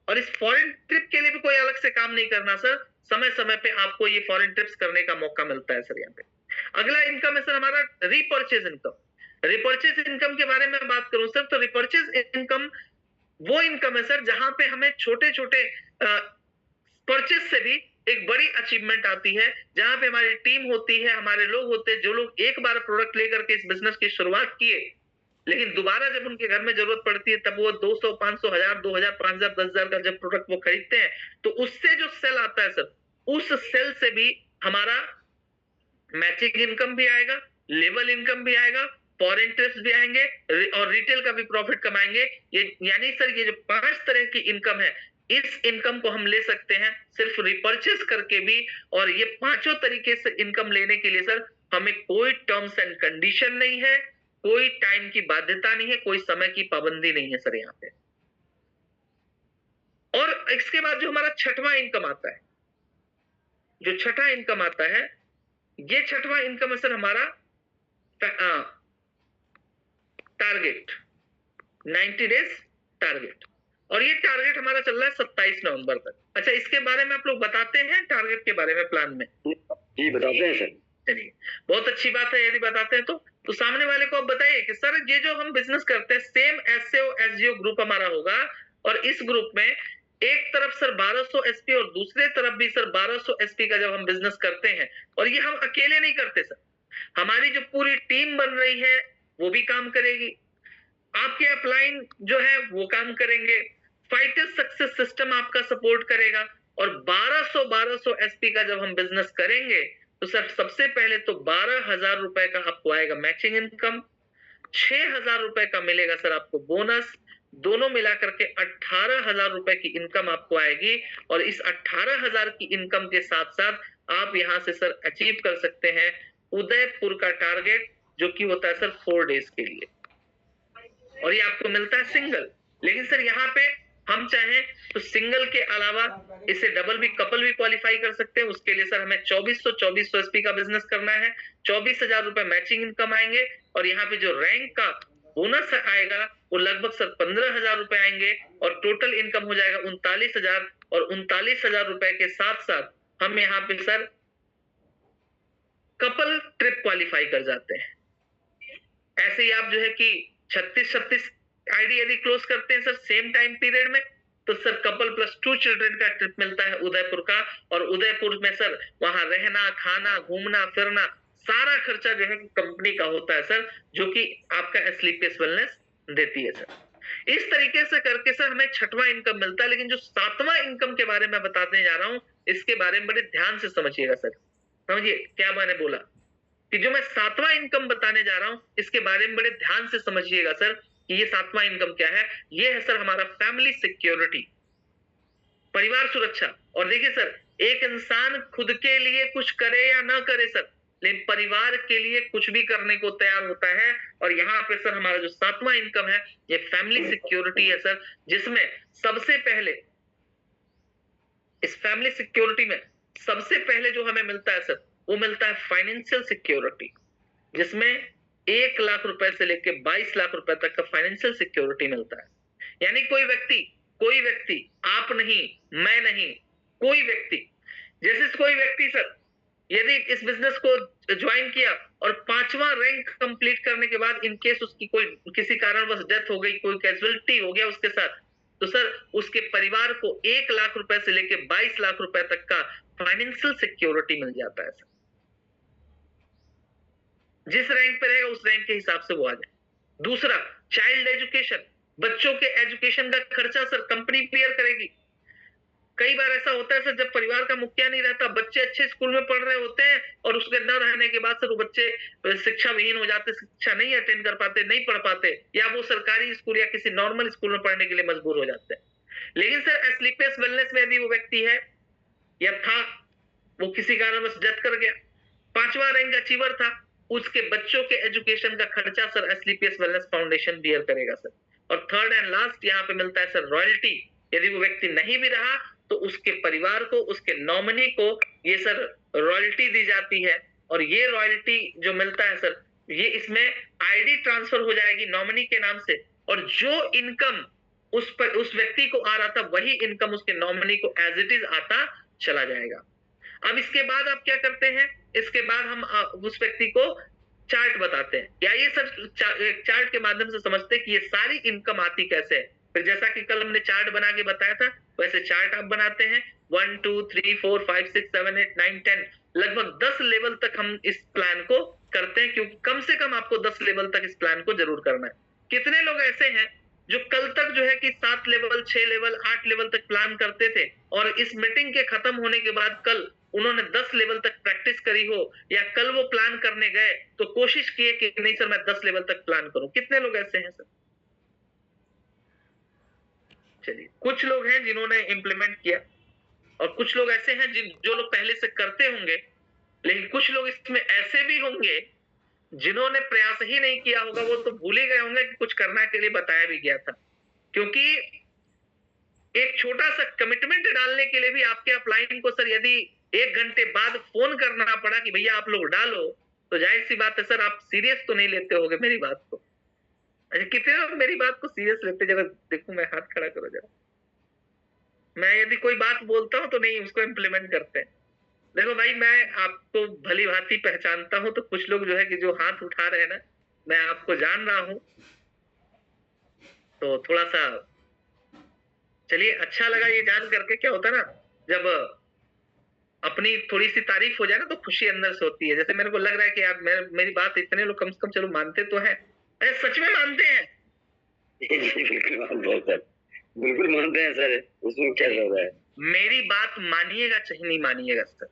और इस फॉरेन ट्रिप के लिए भी कोई अलग से काम नहीं करना सर, समय समय पे आपको ये फॉरेन ट्रिप्स करने का मौका मिलता है सर यहाँ पे। अगला इनकम है सर हमारा रिपर्चेज इनकम। रिपर्चेज इनकम के बारे में बात करूं सर, तो रिपर्चेज इनकम वो इनकम है सर जहां पे हमें छोटे छोटे परचेज से भी एक बड़ी अचीवमेंट आती है, जहां पे हमारी टीम होती है, हमारे लोग होते हैं, जो लोग एक बार प्रोडक्ट लेकर के इस बिजनेस की शुरुआत किए, लेकिन दोबारा जब उनके घर में जरूरत पड़ती है तब वो 200, 500, 1000, 2000, 5000, 10000 का जब प्रोडक्ट वो खरीदते हैं, तो उससे जो सेल आता है सर, उस सेल से भी हमारा मैचिंग इनकम भी आएगा, लेवल इनकम भी आएगा, फॉरेन ट्रिप्स भी आएंगे, और रिटेल का भी प्रॉफिट कमाएंगे। ये यानी सर ये जो 5 तरह की इनकम है, इस इनकम को हम ले सकते हैं सिर्फ रिपर्चेस करके भी, और ये 5 तरीके से इनकम लेने के लिए सर हमें कोई टर्म्स एंड कंडीशन नहीं है, कोई टाइम की बाध्यता नहीं है, कोई समय की पाबंदी नहीं है सर यहाँ पे। और इसके बाद जो हमारा छठवां इनकम आता है, जो छठा इनकम आता है, ये छठवां इनकम है सर हमारा टारगेट, 90 डेज टारगेट, और ये टारगेट हमारा चल रहा है 27 नवंबर तक। अच्छा, इसके बारे में आप लोग बताते हैं टारगेट के बारे में प्लान में? जी बताते हैं सर। चलिए, बहुत अच्छी बात है यदि बताते हैं तो सामने वाले को आप बताइए कि सर ये जो हम बिजनेस करते हैं, सेम एसएओ एसजीओ ग्रुप हमारा होगा, और इस ग्रुप में एक तरफ सर 1200 एसपी और दूसरे तरफ भी सर 1200 एसपी का जब हम बिजनेस करते हैं, और ये हम अकेले नहीं करते सर, हमारी जो पूरी टीम बन रही है वो भी काम करेगी, आपके अपलाइन जो है वो काम करेंगे, फाइटर सक्सेस सिस्टम आपका सपोर्ट करेगा। और 1200 एसपी का जब हम बिजनेस करेंगे तो सर सबसे पहले तो 12,000 रुपए का आपको आएगा मैचिंग इनकम, 6,000 रुपए का मिलेगा सर आपको बोनस, दोनों मिलाकर के 18,000 रुपए की इनकम आपको आएगी। और इस 18,000 की इनकम के साथ साथ आप यहां से सर अचीव कर सकते हैं उदयपुर का टारगेट, जो कि होता है सर 4 डेज के लिए, और ये आपको मिलता है सिंगल। लेकिन सर यहाँ पे हम चाहें तो सिंगल के अलावा इसे डबल भी, कपल भी क्वालिफाई कर सकते हैं। उसके लिए सर हमें 2400 एसपी का बिजनेस करना है, 24,000 रुपए मैचिंग इनकम आएंगे, और यहाँ पे जो रैंक का बोनस आएगा वो लगभग सर 15,000 रुपए आएंगे, और टोटल इनकम हो जाएगा 39,000। और 39,000 रुपए के साथ साथ हम यहाँ पे सर कपल ट्रिप क्वालिफाई कर जाते हैं। ऐसे ही आप जो है कि 36 आईडी यदि क्लोज करते हैं सर सेम टाइम पीरियड में, तो सर कपल प्लस 2 चिल्ड्रन का ट्रिप मिलता है उदयपुर का। और उदयपुर में सर वहां रहना, खाना, घूमना फिरना सारा खर्चा जो है कंपनी का होता है सर, जो कि आपका एस्लीपियस वेलनेस देती है सर। इस तरीके से करके सर हमें 6वां इनकम मिलता है। लेकिन जो 7वां इनकम के बारे में बताने जा रहा हूं, इसके बारे में बड़े ध्यान से समझिएगा सर। समझिए क्या मैंने बोला कि जो मैं 7वां इनकम बताने जा रहा हूं, इसके बारे में बड़े ध्यान से समझिएगा सर कि ये 7वां इनकम क्या है। ये है सर हमारा फैमिली सिक्योरिटी, परिवार सुरक्षा। और देखिए सर, एक इंसान खुद के लिए कुछ करे या ना करे सर, लेकिन परिवार के लिए कुछ भी करने को तैयार होता है। और यहाँ पे सर हमारा जो 7वां इनकम है ये फैमिली सिक्योरिटी है सर, जिसमें सबसे पहले इस फैमिली सिक्योरिटी में सबसे पहले जो हमें मिलता है सर, वो मिलता है फाइनेंशियल सिक्योरिटी, जिसमें 1 लाख रुपए से लेकर 22 लाख रुपए तक का फाइनेंशियल सिक्योरिटी मिलता है। यानी कोई व्यक्ति, आप नहीं, मैं नहीं, कोई व्यक्ति, जैसे कोई व्यक्ति सर यदि इस बिजनेस को ज्वाइन किया और 5वां रैंक कंप्लीट करने के बाद इन केस उसकी कोई किसी कारणवश डेथ हो गई, कोई कैजुअलिटी हो गया उसके साथ, तो सर उसके परिवार को 1 लाख रुपए से लेकर 22 लाख रुपए तक का फाइनेंशियल सिक्योरिटी मिल जाता है सर। जिस रैंक पे रहेगा उस रैंक के हिसाब से वो आ जाए। दूसरा, चाइल्ड एजुकेशन, बच्चों के एजुकेशन का खर्चा सर कंपनी क्लियर करेगी। कई बार ऐसा होता है सर, जब परिवार का मुखिया नहीं रहता, बच्चे अच्छे स्कूल में पढ़ रहे होते हैं और उसके न रहने के बाद सर वो बच्चे शिक्षा विहीन हो जाते, शिक्षा नहीं अटेंड कर पाते, नहीं पढ़ पाते, या वो सरकारी स्कूल या किसी नॉर्मल स्कूल में पढ़ने के लिए मजबूर हो जाते हैं। लेकिन सर एस्लीपियस वेलनेस में यदि वो व्यक्ति है या था, वो किसी कारणवश डेथ कर गया, 5वां रैंक अचीवर था, उसके बच्चों के एजुकेशन का खर्चा सर एस्लीपियस वेलनेस फाउंडेशन बियर करेगा सर। और थर्ड एंड लास्ट यहाँ पे मिलता है सर रॉयल्टी। यदि वो व्यक्ति नहीं भी रहा तो उसके परिवार को, उसके नॉमिनी को ये सर रॉयल्टी दी जाती है। और ये रॉयल्टी जो मिलता है सर, ये इसमें आईडी ट्रांसफर हो जाएगी नॉमिनी के नाम से, और जो इनकम उस व्यक्ति को आ रहा था वही इनकम उसके नॉमिनी को एज इट इज आता चला जाएगा। अब इसके बाद आप क्या करते हैं, इसके बाद हम उस व्यक्ति को चार्ट बताते हैं, या ये सर चार्ट के माध्यम से समझते हैं कि ये सारी इनकम आती कैसे है। फिर जैसा कि कल हमने चार्ट बना के बताया था, वैसे चार्ट आप बनाते हैं। 1 2 3 4 5 6 7 8 9 10 लगभग 10 लेवल तक हम इस प्लान को करते हैं, क्योंकि कम से कम आपको 10 लेवल तक इस प्लान को जरूर करना है। कितने लोग ऐसे हैं जो कल तक जो है कि 7 लेवल, 6 लेवल, 8 लेवल तक प्लान करते थे, और इस मीटिंग के खत्म होने के बाद कल उन्होंने 10 लेवल तक प्रैक्टिस करी हो, या कल वो प्लान करने गए तो कोशिश किए कि नहीं सर मैं 10 लेवल तक प्लान करूं? कितने लोग ऐसे हैं सर? चलिए, कुछ लोग हैं जिन्होंने इंप्लीमेंट किया, और कुछ लोग ऐसे हैं जो लोग पहले से करते होंगे, लेकिन कुछ लोग इसमें ऐसे भी होंगे जिन्होंने प्रयास ही नहीं किया होगा। वो तो भूल ही गए होंगे कि कुछ करने के लिए बताया भी गया था, क्योंकि एक छोटा सा कमिटमेंट डालने के लिए भी आपके अपलाइन को सर यदि 1 घंटे बाद फोन करना पड़ा कि भैया आप लोग डालो, तो जाहिर सी बात है सर आप सीरियस तो नहीं लेते होगे मेरी बात को। अच्छा, कितने लोग मेरी बात को सीरियस लेते? जरा देखूं मैं, हाथ खड़ा करो जरा। मैं यदि कोई बात बोलता हूं तो नहीं उसको इम्प्लीमेंट करते हैं। देखो भाई, मैं आपको भली भांति पहचानता हूं, तो कुछ लोग जो है कि जो हाथ उठा रहे हैं ना, मैं आपको जान रहा हूं, तो थोड़ा सा चलिए अच्छा लगा ये जान करके। क्या होता है ना, जब अपनी थोड़ी सी तारीफ हो जाए ना तो खुशी अंदर से होती है। जैसे मेरे को लग रहा है कि यार मेरी बात इतने लोग कम से कम चलो मानते तो हैं। अरे सच में मानते हैं? बिल्कुल मानते हैं सर, इसमें क्या चल रहा है? मेरी बात मानिएगा चाहे नहीं मानिएगा सर,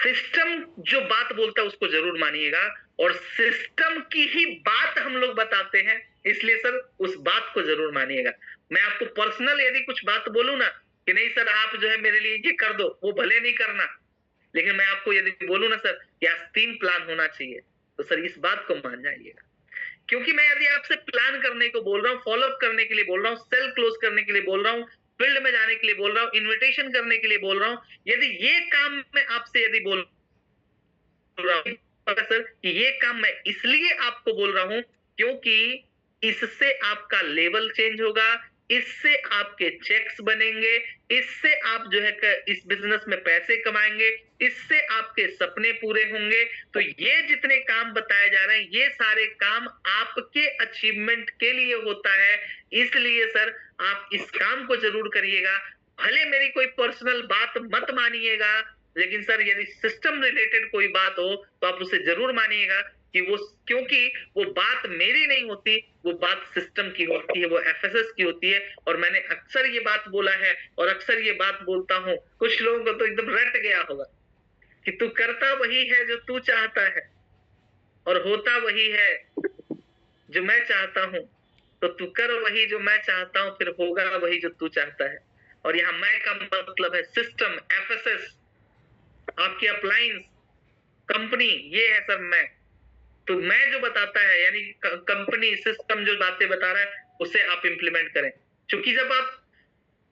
सिस्टम जो बात बोलता है उसको जरूर मानिएगा, और सिस्टम की ही बात हम लोग बताते हैं, इसलिए सर उस बात को जरूर मानिएगा। मैं आपको पर्सनल यदि कुछ बात बोलूं ना कि नहीं सर आप जो है मेरे लिए ये कर दो, वो भले नहीं करना, लेकिन मैं आपको यदि बोलूं ना सर कि आज 3 प्लान होना चाहिए, तो सर इस बात को मान जाइएगा। क्योंकि मैं यदि आपसे प्लान करने को बोल रहा हूँ, फॉलोअप करने के लिए बोल रहा हूँ, सेल क्लोज करने के लिए बोल रहा हूँ, फील्ड में जाने के लिए बोल रहा हूँ, इन्विटेशन करने के लिए बोल रहा हूँ, यदि ये काम मैं आपसे यदि बोल रहा हूँ सर कि ये काम मैं इसलिए आपको बोल रहा हूँ क्योंकि इससे आपका लेवल चेंज होगा, इससे आपके चेक्स बनेंगे, इससे आप जो है इस बिजनेस में पैसे कमाएंगे, इससे आपके सपने पूरे होंगे। तो ये जितने काम बताए जा रहे हैं ये सारे काम आपके अचीवमेंट के लिए होता है, इसलिए सर आप इस काम को जरूर करिएगा। भले मेरी कोई पर्सनल बात मत मानिएगा, लेकिन सर यदि सिस्टम रिलेटेड कोई बात हो तो आप उसे जरूर मानिएगा कि वो, क्योंकि वो बात मेरी नहीं होती, वो बात सिस्टम की होती है, वो एफएसएस की होती है। और मैंने अक्सर ये बात बोला है और अक्सर ये बात बोलता हूं, कुछ लोगों को तो एकदम रट गया होगा कि तू करता वही है जो तू चाहता है और होता वही है जो मैं चाहता हूं, तो तू कर वही जो मैं चाहता हूं, फिर होगा वही जो तू चाहता है। और यहाँ मैं का मतलब है सिस्टम, एफएसएस, आपकी अप्लायंस कंपनी, ये है सर मैं। तो मैं जो बताता है यानी कंपनी सिस्टम जो बातें बता रहा है उसे आप इंप्लीमेंट करें। क्योंकि जब आप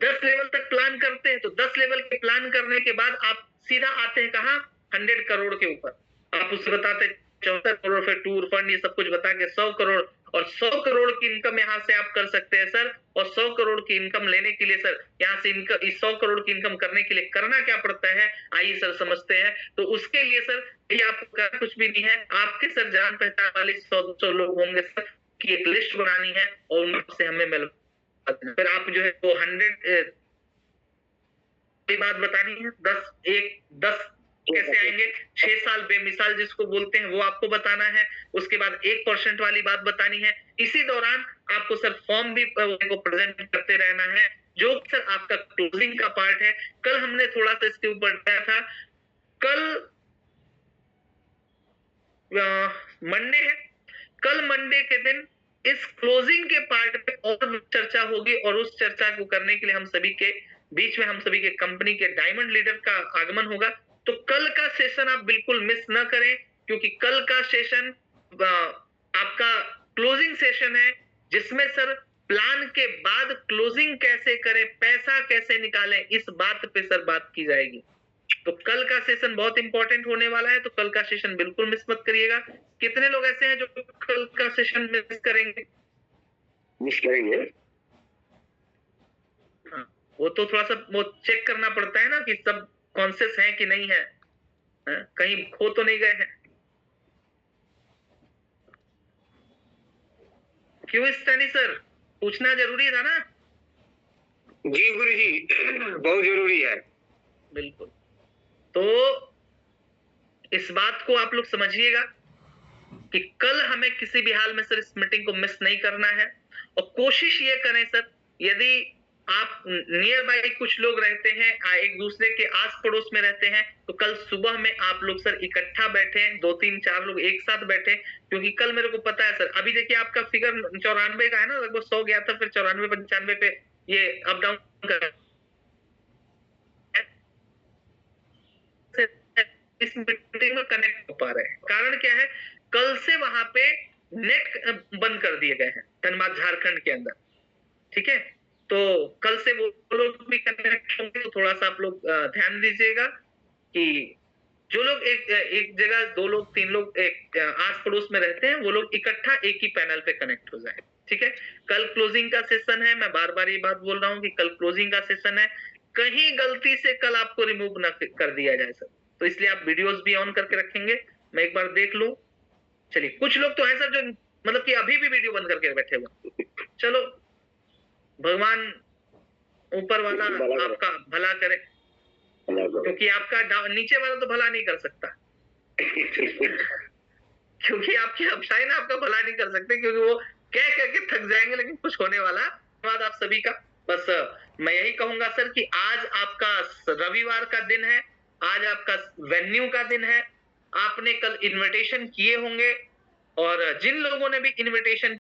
10 लेवल तक प्लान करते हैं तो 10 लेवल के प्लान करने के बाद आप सीधा आते हैं कहाँ, 100 करोड़ के ऊपर। आप उससे बताते 74 करोड़, फिर टूर फंड ये सब कुछ बता के 100 करोड़, और 100 करोड़ की इनकम यहाँ से आप कर सकते हैं सर। और 100 करोड़ की इनकम लेने के लिए सर यहाँ से इनकम, इस 100 करोड़ की इनकम करने के लिए करना क्या पड़ता है, आइए सर समझते हैं। तो उसके लिए सर ये आपको कुछ भी नहीं है, आपके सर जान पहचान वाले 100-200 लोग होंगे सर की एक लिस्ट बनानी है और उनसे हमें मिल, फिर आप जो है वो 100 बात बतानी है, 10 कैसे आएंगे, 6 साल बेमिसाल जिसको बोलते हैं वो आपको बताना है। उसके बाद 1% वाली बात बतानी है। इसी दौरान आपको सर फॉर्म भी को प्रेजेंट करते रहना है, जो सर आपका क्लोजिंग का पार्ट है। कल हमने थोड़ा सा इसके ऊपर बताया था, कल मंडे है, कल मंडे के दिन इस क्लोजिंग के पार्ट पे और चर्चा होगी, और उस चर्चा को करने के लिए हम सभी के बीच में, हम सभी के कंपनी के डायमंड लीडर का आगमन होगा। तो कल का सेशन आप बिल्कुल मिस ना करें, क्योंकि कल का सेशन आपका क्लोजिंग सेशन है, जिसमें सर प्लान के बाद क्लोजिंग कैसे करें, पैसा कैसे निकालें, इस बात पे सर बात की जाएगी। तो कल का सेशन बहुत इंपॉर्टेंट होने वाला है, तो कल का सेशन बिल्कुल मिस मत करिएगा। कितने लोग ऐसे हैं जो कल का सेशन मिस करेंगे? मिस करेंगे? हाँ, वो तो थोड़ा सा वो चेक करना पड़ता है ना कि सब कॉन्शियस हैं कि नहीं है, कहीं खो तो नहीं गए हैं। क्यों स्टैनी सर, पूछना जरूरी था ना? जी गुरुजी, बहुत जरूरी है। बिल्कुल। तो इस बात को आप लोग समझिएगा कि कल हमें किसी भी हाल में सर इस मीटिंग को मिस नहीं करना है। और कोशिश ये करें सर, यदि आप नियर बाई कुछ लोग रहते हैं, एक दूसरे के आस पड़ोस में रहते हैं, तो कल सुबह में आप लोग सर इकट्ठा बैठे, 2-3-4 लोग एक साथ बैठे। क्योंकि कल मेरे को पता है सर, अभी देखिए आपका फिगर 94 का है ना, लगभग 100 गया था, फिर 94-95 पे ये अप डाउन कर, इस मीटिंग में कनेक्ट हो पा रहे हैं। कारण क्या है, कल से वहां पे नेट बंद कर दिए गए हैं धनबाद झारखंड के अंदर, ठीक है। तो कल से वो लोग भी कनेक्ट होंगे, तो थोड़ा सा आप लोग ध्यान दीजिएगा कि जो लोग एक जगह 2 लोग 3 लोग एक आस पड़ोस में रहते हैं, वो लोग इकट्ठा एक ही पैनल पे कनेक्ट हो जाए, ठीक है। कल क्लोजिंग का सेशन है, मैं बार बार ये बात बोल रहा हूँ कि कल क्लोजिंग का सेशन है, कहीं गलती से कल आपको रिमूव न कर दिया जाए सर। तो इसलिए आप वीडियोस भी ऑन करके रखेंगे, मैं एक बार देख लूं। चलिए, कुछ लोग तो हैं सर जो मतलब कि अभी भी वीडियो बंद करके बैठे हुए। चलो, भगवान ऊपर वाला आपका भला करे, क्योंकि आपका नीचे वाला तो भला नहीं कर सकता क्योंकि आपकी अपसाइन आपका भला नहीं कर सकते, क्योंकि वो कह के थक जाएंगे, लेकिन कुछ होने वाला धन्यवाद आप सभी का। बस मैं यही कहूंगा सर कि आज आपका रविवार का दिन है, आज आपका वेन्यू का दिन है। आपने कल इनविटेशन किए होंगे और जिन लोगों ने भी इनविटेशन